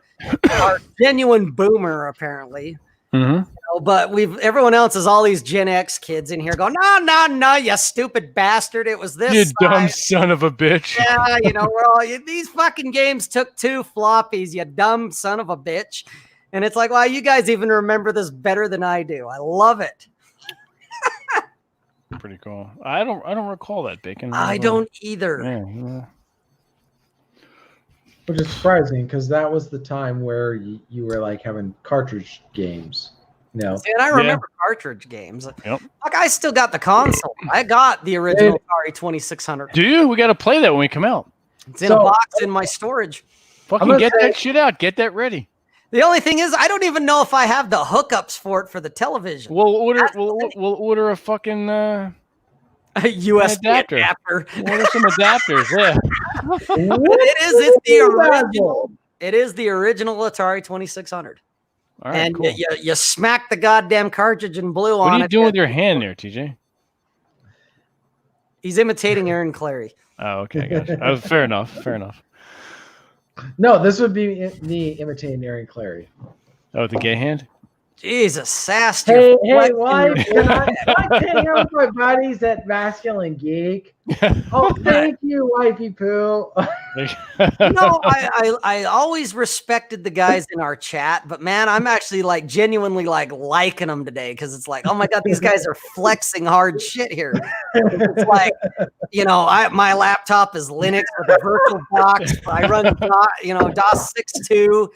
genuine boomer, apparently. Mm-hmm. But everyone else is all these Gen X kids in here going, no, you stupid bastard. It was this. You dumb son of a bitch. Yeah, we're all, these fucking games took 2 floppies, you dumb son of a bitch. And it's like, wow, you guys even remember this better than I do. I love it. Pretty cool. I don't recall that, Bacon. I don't either. Yeah. Which is surprising because that was the time where you were like having cartridge games. You know, See, and I remember cartridge games. Yep. Like I still got the console. I got the original Atari 2600. Do you? We got to play that when we come out. It's in a box in my storage. Fucking get that shit out. Get that ready. The only thing is, I don't even know if I have the hookups for it for the television. We'll order a fucking a USB adapter. Order some adapters. Yeah. It's the original. It is the original Atari 2600. All right, and cool. you smack the goddamn cartridge in blue on it. What are you doing with your hand there, TJ? He's imitating Aaron Clary. Oh, okay, gotcha. Fair enough. Fair enough. No, this would be me imitating Aaron Clary. Oh, the gay hand? Jesus, Sass. Hey, wife, can I hang out with my buddies at Masculine Geek? Oh, thank you, wifey poo. I always respected the guys in our chat, but man, I'm actually like genuinely like liking them today because it's like, oh my god, these guys are flexing hard shit here. It's like, my laptop is Linux with a virtual box. I run DOS 6.2.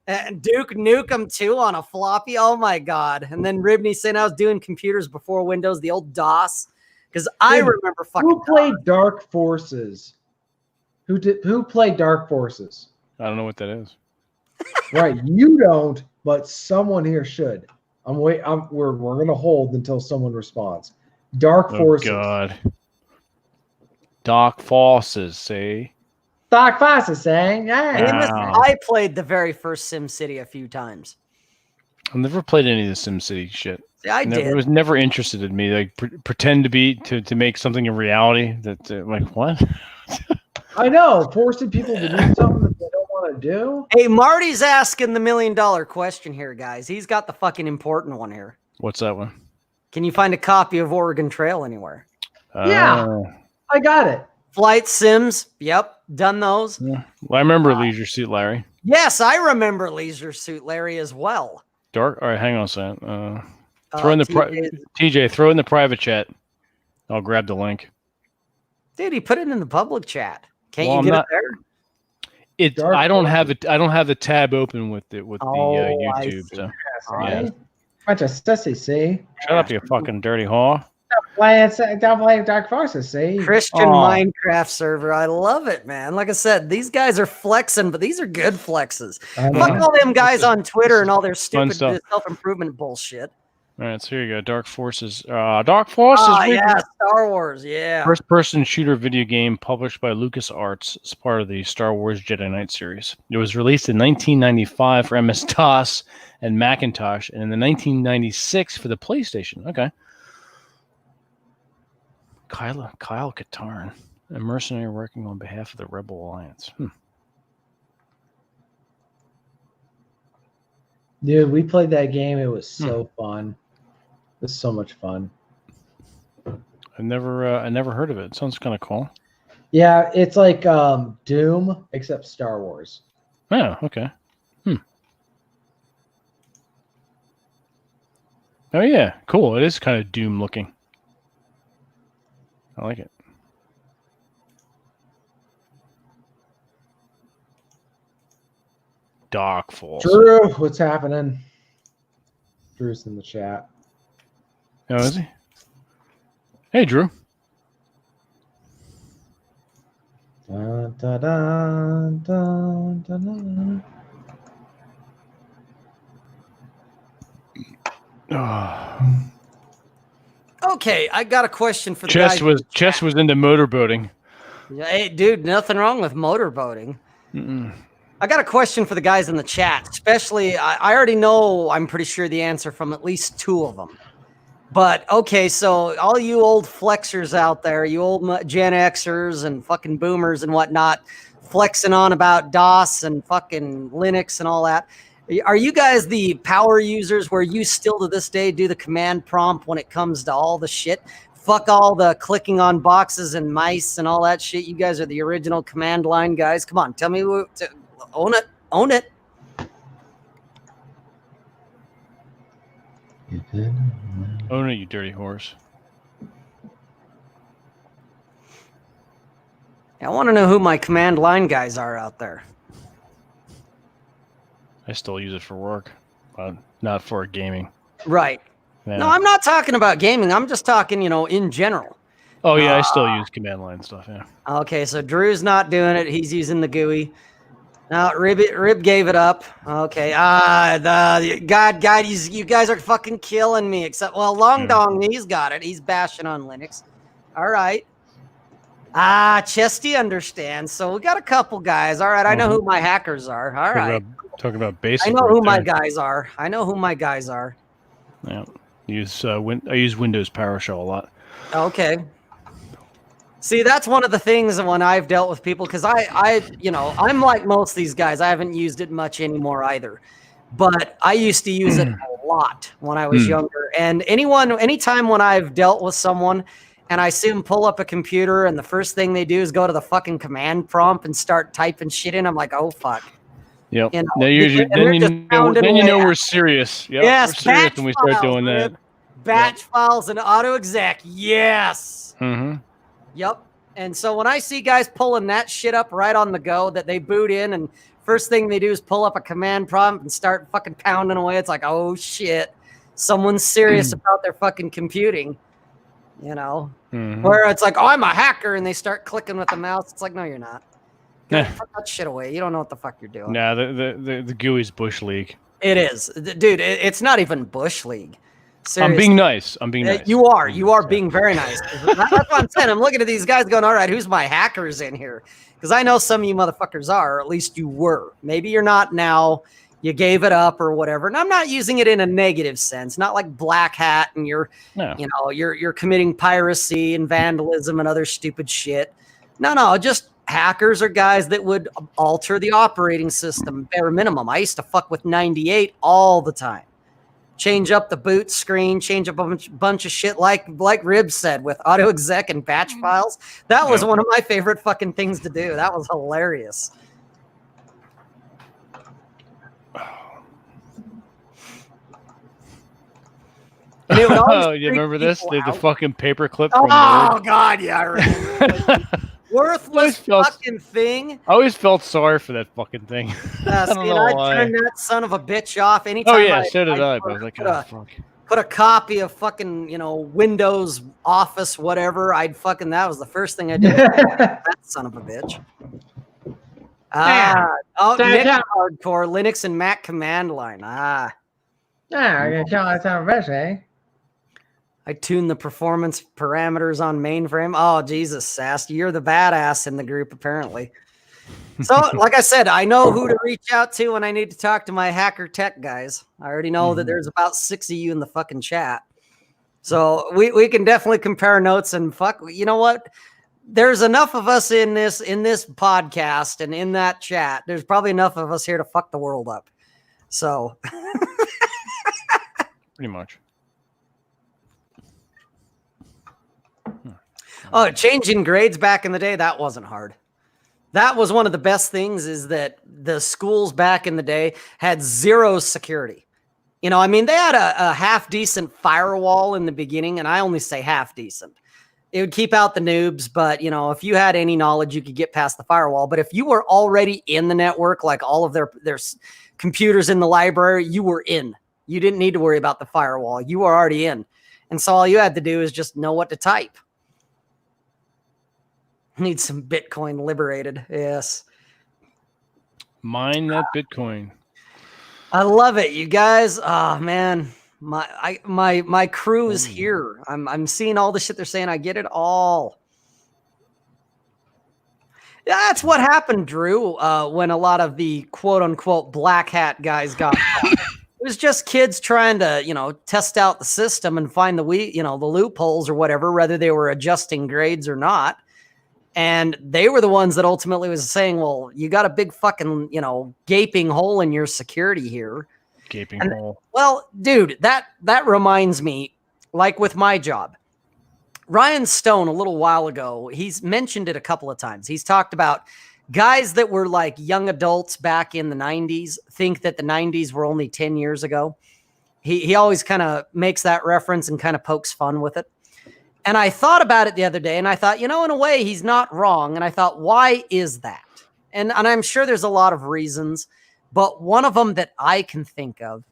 And Duke Nukem 2 on a floppy. Oh my god! And then Ribney saying I was doing computers before Windows, the old DOS. Because I remember fucking. Who played Dark Forces? Who played Dark Forces? I don't know what that is. Right, you don't, but someone here should. We're gonna hold until someone responds. Dark Forces. Oh god. Dark Forces, see? Dark Forces saying, yeah. I played the very first SimCity a few times. I've never played any of the SimCity shit. See, I did. It was never interested in me. Like pretend to make something a reality. That like what? I know, forcing people to do something that they don't want to do. Hey, Marty's asking the $1 million question here, guys. He's got the fucking important one here. What's that one? Can you find a copy of Oregon Trail anywhere? Yeah, I got it. Flight Sims. Yep, done those. Yeah. Well, I remember Leisure Suit Larry. Yes, I remember Leisure Suit Larry as well. Dark. All right, hang on a second. Throw in the TJ. Throw in the private chat. I'll grab the link. Dude, he put it in the public chat. Can't you get it there? I don't have it. I don't have the tab open with the YouTube. So yeah. Bunch of sissy, see? Shut up, you fucking dirty whore. Don't play Dark Forces, see? Christian Minecraft server. I love it, man. Like I said, these guys are flexing, but these are good flexes. Fuck all them guys on Twitter and all their stupid self-improvement bullshit. All right, so here you go. Dark Forces. Dark Forces. Yeah, Star Wars. Yeah. First-person shooter video game published by LucasArts as part of the Star Wars Jedi Knight series. It was released in 1995 for MS-DOS and Macintosh, and in the 1996 for the PlayStation. Okay. Kyle Katarn, a mercenary working on behalf of the Rebel Alliance. Dude, we played that game. It was so fun. It was so much fun. I never heard of it. It sounds kind of cool. Yeah, it's like Doom except Star Wars. Oh, okay. Oh yeah, cool. It is kind of Doom looking. I like it. Dark Force. Drew, what's happening? Drew's in the chat. Oh, is he? Hey, Drew. Dun, dun, dun, dun, dun, dun. Okay, I got a question for the Chess guys. Chess was into motorboating. Hey, dude, nothing wrong with motorboating. I got a question for the guys in the chat, especially I already know, I'm pretty sure the answer from at least two of them. But okay, so all you old flexers out there, you old Gen Xers and fucking boomers and whatnot, flexing on about DOS and fucking Linux and all that. Are you guys the power users where you still to this day do the command prompt when it comes to all the shit? Fuck all the clicking on boxes and mice and all that shit. You guys are the original command line guys. Come on, tell me, own it, own it. Own it, you dirty horse. I want to know who my command line guys are out there. I still use it for work, but not for gaming. Right. Yeah. No, I'm not talking about gaming. I'm just talking, in general. Oh yeah, I still use command line stuff. Yeah. Okay, so Drew's not doing it. He's using the GUI. Now Rib gave it up. Okay. God, you guys are fucking killing me. Except, well, Long Dong, he's got it. He's bashing on Linux. All right. Chesty understands. So we got a couple guys. All right, I know who my hackers are. All right. Talking about basic. I know who my guys are. Yeah. I use Windows PowerShell a lot. Okay. See, that's one of the things when I've dealt with people, because I'm like most of these guys. I haven't used it much anymore either, but I used to use it a lot when I was younger. And anytime when I've dealt with someone and I see them pull up a computer and the first thing they do is go to the fucking command prompt and start typing shit in, I'm like, oh fuck. Yep. You know, Then you know we're serious. Yep, yes, we're serious when we start doing that. Batch files and auto exec. Yes. Mm-hmm. Yep. And so when I see guys pulling that shit up right on the go, that they boot in and first thing they do is pull up a command prompt and start fucking pounding away, it's like, oh shit, someone's serious about their fucking computing, where it's like, oh, I'm a hacker, and they start clicking with the mouse. It's like, no, you're not. Put that shit away. You don't know what the fuck you're doing. Nah, the GUI's Bush League. It is, dude. It's not even Bush League. Seriously. I'm being nice. You are being very nice. That's what I'm saying. I'm looking at these guys going, all right, who's my hackers in here? Because I know some of you motherfuckers are, or at least you were. Maybe you're not now. You gave it up or whatever. And I'm not using it in a negative sense, not like black hat and you're committing piracy and vandalism and other stupid shit. No, just hackers are guys that would alter the operating system bare minimum. I used to fuck with 98 all the time. Change up the boot screen, change up a bunch of shit like Rib said with auto exec and batch files. That was one of my favorite fucking things to do. That was hilarious. And it would you remember this? The fucking paperclip. Oh God, yeah, I remember. Worthless fucking thing. I always felt sorry for that fucking thing. I'd turn that son of a bitch off anytime. Oh yeah, so did I. I was like, oh fuck. Put a copy of fucking, Windows Office, whatever. That was the first thing I did. That son of a bitch. Nick hardcore Linux and Mac command line. I can tell that's how best, eh? I tune the performance parameters on mainframe. Oh, Jesus, Sass, you're the badass in the group, apparently. So, like I said, I know who to reach out to when I need to talk to my hacker tech guys. I already know that there's about 6 of you in the fucking chat. So we can definitely compare notes and fuck. You know what? There's enough of us in this podcast and in that chat. There's probably enough of us here to fuck the world up. So pretty much. Oh, changing grades back in the day, that wasn't hard. That was one of the best things, is that the schools back in the day had zero security. They had a half-decent firewall in the beginning, and I only say half-decent. It would keep out the noobs, but, if you had any knowledge, you could get past the firewall. But if you were already in the network, like all of their computers in the library, you were in. You didn't need to worry about the firewall. You were already in. And so all you had to do is just know what to type. Need some Bitcoin liberated. Yes. Mine that Bitcoin. I love it, you guys. Oh man, my crew is here. I'm seeing all the shit they're saying. I get it all. That's what happened, Drew, when a lot of the quote unquote black hat guys got caught. It was just kids trying to, test out the system and find the loopholes or whatever, whether they were adjusting grades or not. And they were the ones that ultimately was saying, well, you got a big fucking, gaping hole in your security here. Gaping hole. Well, dude, that reminds me, like with my job, Ryan Stone a little while ago, he's mentioned it a couple of times. He's talked about guys that were like young adults back in the 90s think that the 90s were only 10 years ago. He always kind of makes that reference and kind of pokes fun with it. And I thought about it the other day, and I thought, in a way, he's not wrong. And I thought, why is that? And I'm sure there's a lot of reasons, But one of them that I can think of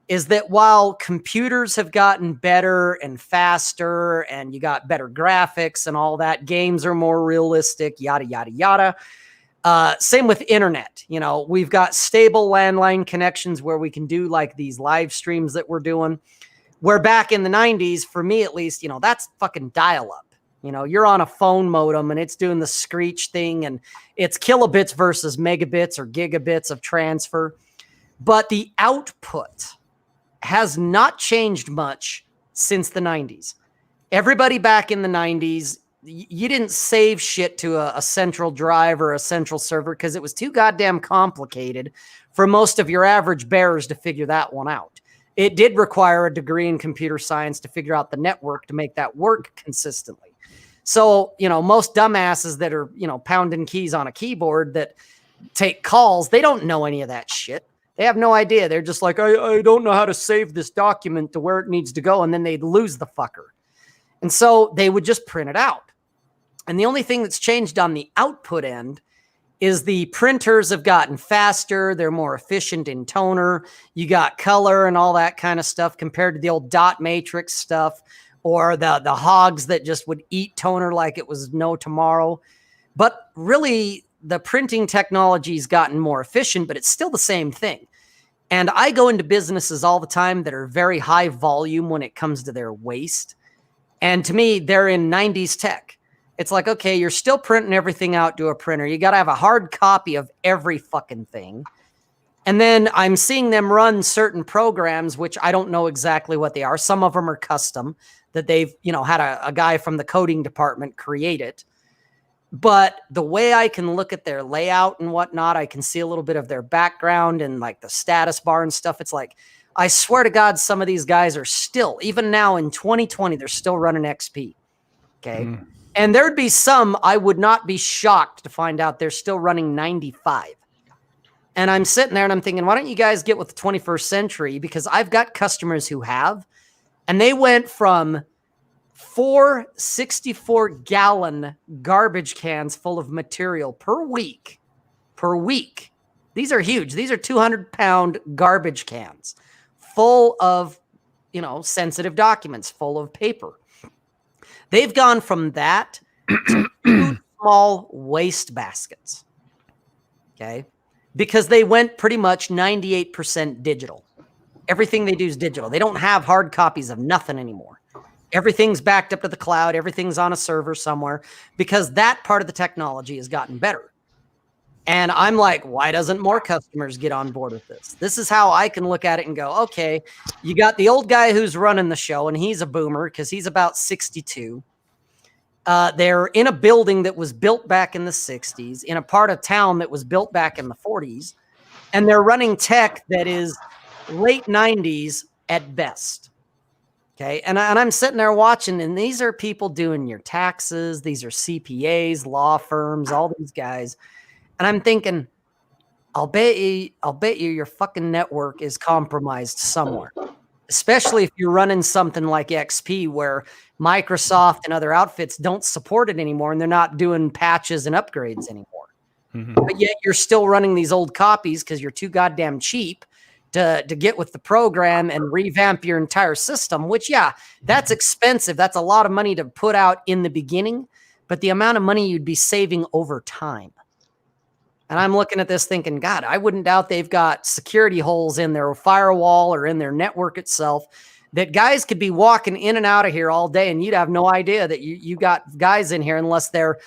is that while computers have gotten better and faster and you got better graphics and all that, games are more realistic, yada, yada, yada. Same with internet. You know, we've got stable landline connections where we can do like these live streams that we're doing. Where back in the 90s, for me at least, you know, that's fucking dial up. You know, you're on a phone modem and it's doing the screech thing and it's kilobits versus megabits or gigabits of transfer. But the output has not changed much since the 90s. Everybody back in the 90s, you didn't save shit to a central drive or a central server because it was too goddamn complicated for most of your average bearers to figure that one out. It did require a degree in computer science to figure out the network to make that work consistently. So, you know, most dumbasses that are, you know, pounding keys on a keyboard that take calls, they don't know any of that shit. They have no idea. They're just like, I don't know how to save this document to where it needs to go. And then they'd lose the fucker. And so they would just print it out. And the only thing that's changed on the output end is the printers have gotten faster. They're more efficient in toner. You got color and all that kind of stuff compared to the old dot matrix stuff or the hogs that just would eat toner like it was no tomorrow. But really, the printing technology's gotten more efficient, but it's still the same thing. And I go into businesses all the time that are very high volume when it comes to their waste. And to me, they're in 90s tech. It's like, okay, you're still printing everything out to a printer. You got to have a hard copy of every fucking thing. And then I'm seeing them run certain programs, which I don't know exactly what they are. Some of them are custom that they've, you know, had a guy from the coding department create it. But the way I can look at their layout and whatnot, I can see a little bit of their background and like the status bar and stuff. It's like, I swear to God, some of these guys are still, even now in 2020, they're still running XP. Okay. And there'd be some, I would not be shocked to find out they're still running 95. And I'm sitting there and I'm thinking, why don't you guys get with the 21st century? Because I've got customers who have, and they went from 4 64-gallon garbage cans full of material per week. These are huge. These are 200-pound garbage cans full of, you know, sensitive documents, full of paper. They've gone from that to 2 small waste baskets. Okay. Because they went pretty much 98% digital. Everything they do is digital. They don't have hard copies of nothing anymore. Everything's backed up to the cloud. Everything's on a server somewhere because that part of the technology has gotten better. And I'm like, why doesn't more customers get on board with this? This is how I can look at it and go, okay, you got the old guy who's running the show and he's a boomer because he's about 62. They're in a building that was built back in the 60s, in a part of town that was built back in the 40s. And they're running tech that is late 90s at best. Okay. And I'm sitting there watching, and these are people doing your taxes. These are CPAs, law firms, all these guys. And I'm thinking, I'll bet you your fucking network is compromised somewhere, especially if you're running something like XP where Microsoft and other outfits don't support it anymore and they're not doing patches and upgrades anymore. But yet you're still running these old copies because you're too goddamn cheap to get with the program and revamp your entire system, which, yeah, that's expensive. That's a lot of money to put out in the beginning, but the amount of money you'd be saving over time. And I'm looking at this thinking, God, I wouldn't doubt they've got security holes in their firewall or in their network itself that guys could be walking in and out of here all day and you'd have no idea that you got guys in here unless they're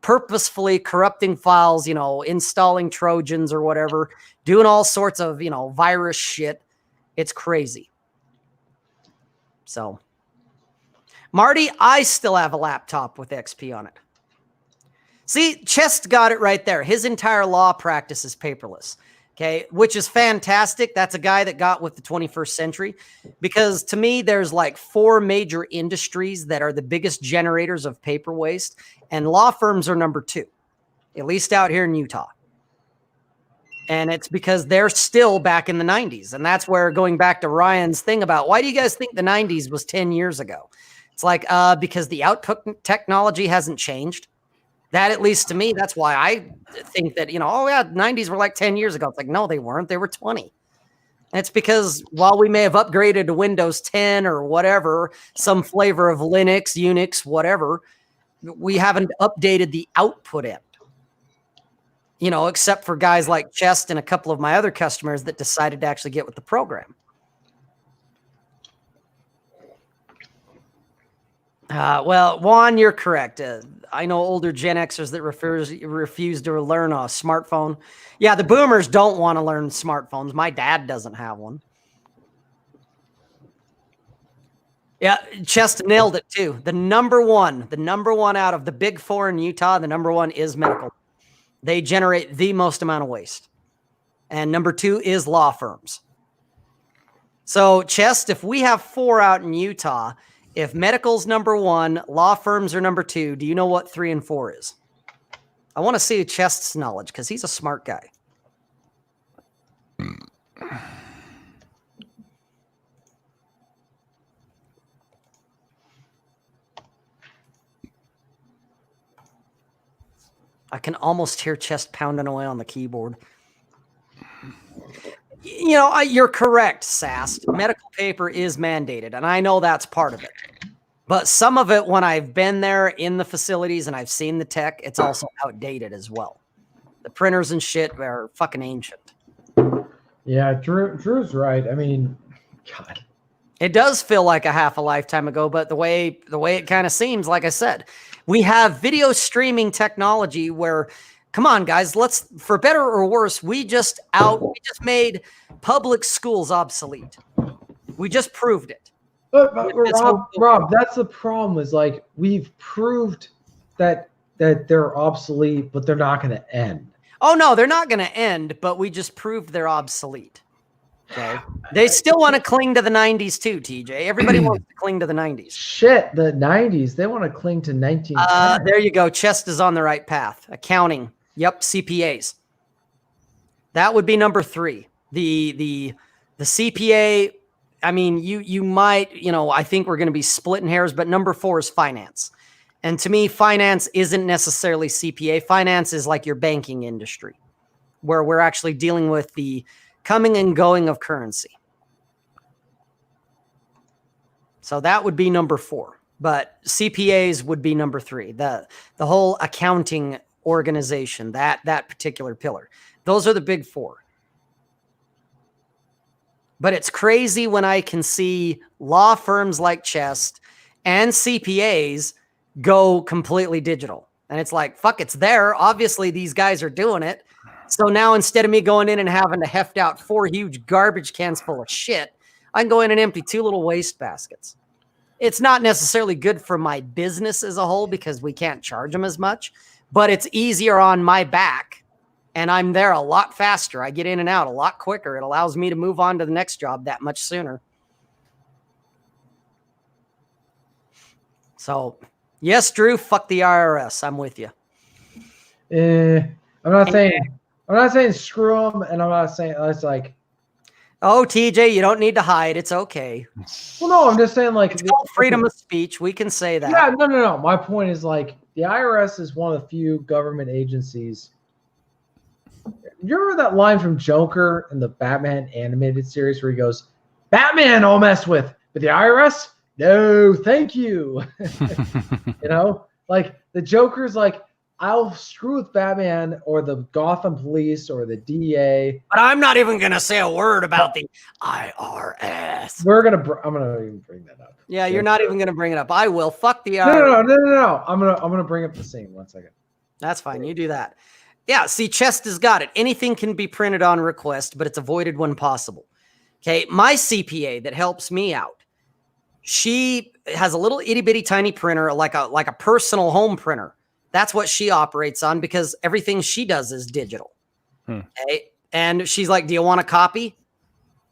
purposefully corrupting files, you know, installing Trojans or whatever, doing all sorts of, you know, virus shit. It's crazy. So, Marty, I still have a laptop with XP on it. See, Chest got it right there. His entire law practice is paperless, okay, which is fantastic. That's a guy that got with the 21st century because to me, there's like 4 major industries that are the biggest generators of paper waste, and law firms are number 2, at least out here in Utah. And it's because they're still back in the 90s. And that's where, going back to Ryan's thing about why do you guys think the 90s was 10 years ago? It's like, because the output technology hasn't changed. That, at least to me, that's why I think that, oh yeah, 90s were like 10 years ago. It's like, no, they weren't. They were 20. And it's because while we may have upgraded to Windows 10 or whatever, some flavor of Linux, Unix, whatever, we haven't updated the output end. Except for guys like Chest and a couple of my other customers that decided to actually get with the program. Well, Juan, you're correct. I know older Gen Xers that refuse to learn a smartphone. Yeah, the boomers don't want to learn smartphones. My dad doesn't have one. Yeah, Chest nailed it too. The number one out of the big four in Utah, the number one is medical. They generate the most amount of waste. And number two is law firms. So, Chest, if we have 4 out in Utah, if medical's number 1, law firms are number 2, do you know what 3 and 4 is? I want to see Chest's knowledge because he's a smart guy. I can almost hear Chest pounding away on the keyboard. You're correct, Sast. Medical paper is mandated, and I know that's part of it. But some of it, when I've been there in the facilities and I've seen the tech, it's also outdated as well. The printers and shit are fucking ancient. Yeah, Drew's right. I mean, God. It does feel like a half a lifetime ago, but the way it kind of seems, like I said, we have video streaming technology where, come on, guys, for better or worse, we just made public schools obsolete. We just proved it. But Rob, that's the problem. Is like we've proved that they're obsolete, but they're not going to end. Oh no, they're not going to end. But we just proved they're obsolete. Okay, they still want to cling to the 90s too, TJ. Everybody wants to cling to the 90s. Shit, the 90s. They want to cling to 1910. There you go. Chest is on the right path. Accounting. Yep, CPAs. That would be number 3. The CPA. I mean, you might, I think we're going to be splitting hairs, but number 4 is finance. And to me, finance isn't necessarily CPA. Finance is like your banking industry, where we're actually dealing with the coming and going of currency. So that would be number 4. But CPAs would be number 3. The whole accounting organization, that particular pillar. Those are the big 4. But it's crazy when I can see law firms like Chest and CPAs go completely digital. And it's like, fuck, it's there. Obviously, these guys are doing it. So now instead of me going in and having to heft out 4 huge garbage cans full of shit, I can go in and empty 2 little waste baskets. It's not necessarily good for my business as a whole because we can't charge them as much, but it's easier on my back. And I'm there a lot faster. I get in and out a lot quicker. It allows me to move on to the next job that much sooner. So, yes, Drew, fuck the IRS. I'm with you. I'm not saying screw them, and I'm not saying it's like. Oh, TJ, you don't need to hide. It's okay. Well, no, I'm just saying like it's called freedom of speech. We can say that. Yeah, no. My point is like the IRS is one of the few government agencies. You remember that line from Joker in the Batman animated series where he goes, "Batman, I'll mess with, but the IRS, no, thank you." Like the Joker's like, I'll screw with Batman or the Gotham Police or the DEA, but I'm not even gonna say a word about the IRS. I'm gonna even bring that up. Yeah, you're not even gonna bring it up. I will. Fuck the IRS. No. I'm gonna bring up the scene. 1 second. That's fine. You do that. Yeah, see, Chest has got it. Anything can be printed on request, but it's avoided when possible. Okay, my CPA that helps me out, she has a little itty bitty tiny printer, like a personal home printer. That's what she operates on because everything she does is digital. Okay, and she's like, "Do you want a copy?"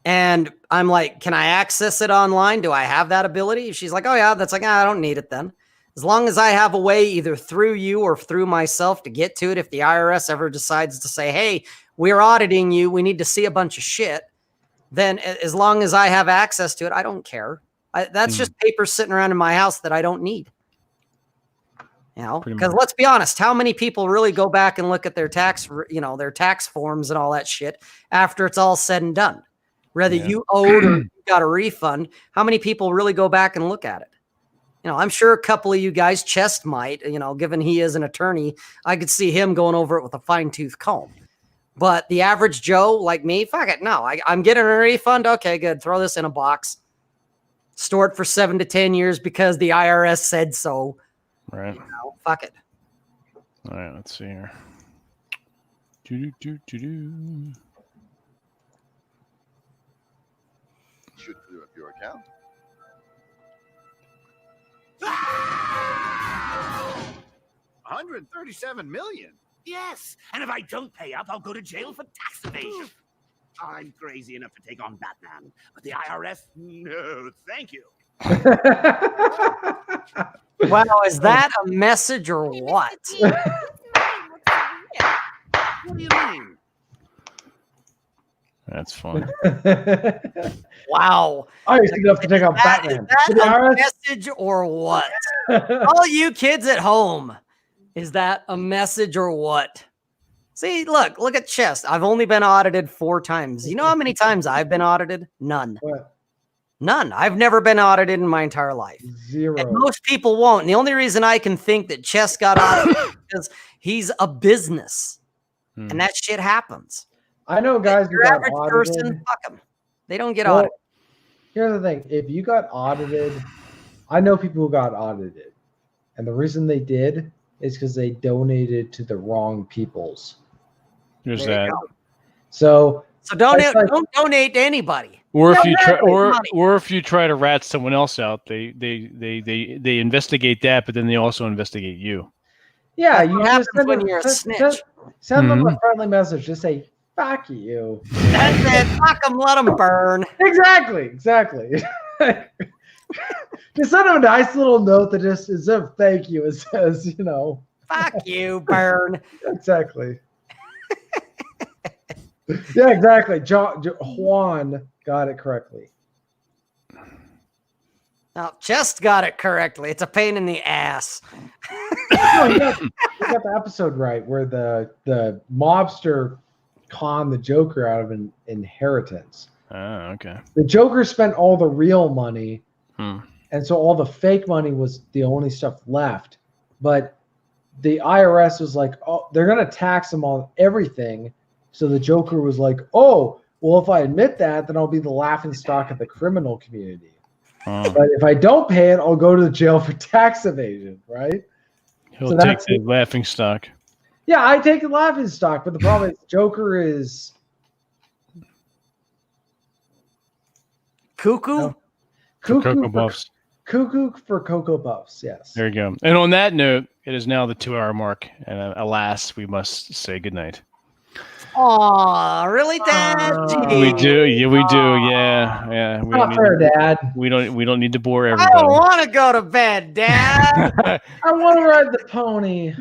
And I'm like, "Can I access it online? Do I have that ability?" She's like, "Oh yeah." That's like, I don't need it then. As long as I have a way either through you or through myself to get to it, if the IRS ever decides to say, "Hey, we're auditing you, we need to see a bunch of shit," then as long as I have access to it, I don't care. That's just paper sitting around in my house that I don't need. You know, Pretty because much. let's be honest, how many people really go back and look at their their tax forms and all that shit after it's all said and done? Whether Yeah. you owed or you got a refund, how many people really go back and look at it? You know, I'm sure a couple of you guys, Chest might, given he is an attorney, I could see him going over it with a fine tooth comb. But the average Joe like me, fuck it. No, I'm getting a refund. Okay, good. Throw this in a box. Store it for 7 to 10 years because the IRS said so. Right. Fuck it. All right, let's see here. Do-do-do-do-do. Should clear up your account. $137 million. Yes, and if I don't pay up, I'll go to jail for tax evasion. I'm crazy enough to take on Batman, but the IRS, no, thank you. Wow, is that a message or what? What do you mean? That's fun. Wow. I used enough to take on Batman. Is The that a IRS? message or what? All you kids at home, is that a message or what? See, look at Chest. I've only been audited 4 times. You know how many times I've been audited? None. What? None. I've never been audited in my entire life. 0. And most people won't. And the only reason I can think that Chest got audited is because he's a business. And that shit happens. I know guys who Your got average audited. person, fuck them. They don't get Well, audited. here's the thing. If you got audited, I know people who got audited. And the reason they did is because they donated to the wrong peoples. There's There you that. go. So don't like- don't donate to anybody. Or if No, you try, no, or money. or if you try to rat someone else out, they investigate that, but then they also investigate you. yeah, That's you what just happens send when them, you're a send snitch. them a friendly message. Just say, fuck you. That's it. Fuck them. Let them burn. Exactly. Just send them a nice little note that just is a thank you. It says, Fuck you. Burn. exactly. Yeah, exactly. Juan got it correctly. No, Chest got it correctly. It's a pain in the ass. No, you got the episode right where the mobster conned the Joker out of an inheritance. Oh, okay. The Joker spent all the real money, Hmm. and so all the fake money was the only stuff left. But the IRS was like, oh, they're gonna tax him on everything. So the Joker was like, oh, well, if I admit that, then I'll be the laughing stock of the criminal community. Oh. But if I don't pay it, I'll go to jail for tax evasion, right? He'll So take that's the laughing stock. Yeah, I take the laughing stock, but the problem is Joker is Cuckoo. No. Cocoa Puffs. Cuckoo for Cocoa Puffs, yes. There you go. And on that note, it is now the 2-hour mark, and alas, we must say goodnight. Aw, really, Dad? We Gee. do, yeah, we do, yeah. We Not fair, Dad. don't need to bore I don't everybody. want to go to bed, Dad. I want to ride the pony.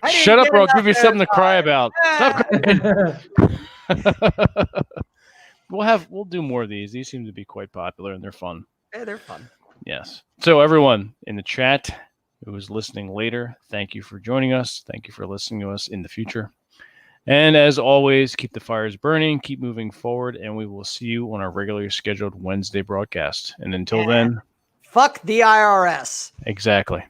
I didn't Shut up, get or I'll enough give you something to cry airtime. about. Stop Ah. crying. We'll do more of these. These seem to be quite popular and they're fun. Yeah, they're fun. Yes. So everyone in the chat who is listening later, thank you for joining us. Thank you for listening to us in the future. And as always, keep the fires burning, keep moving forward, and we will see you on our regularly scheduled Wednesday broadcast. And until then, Fuck the IRS. exactly.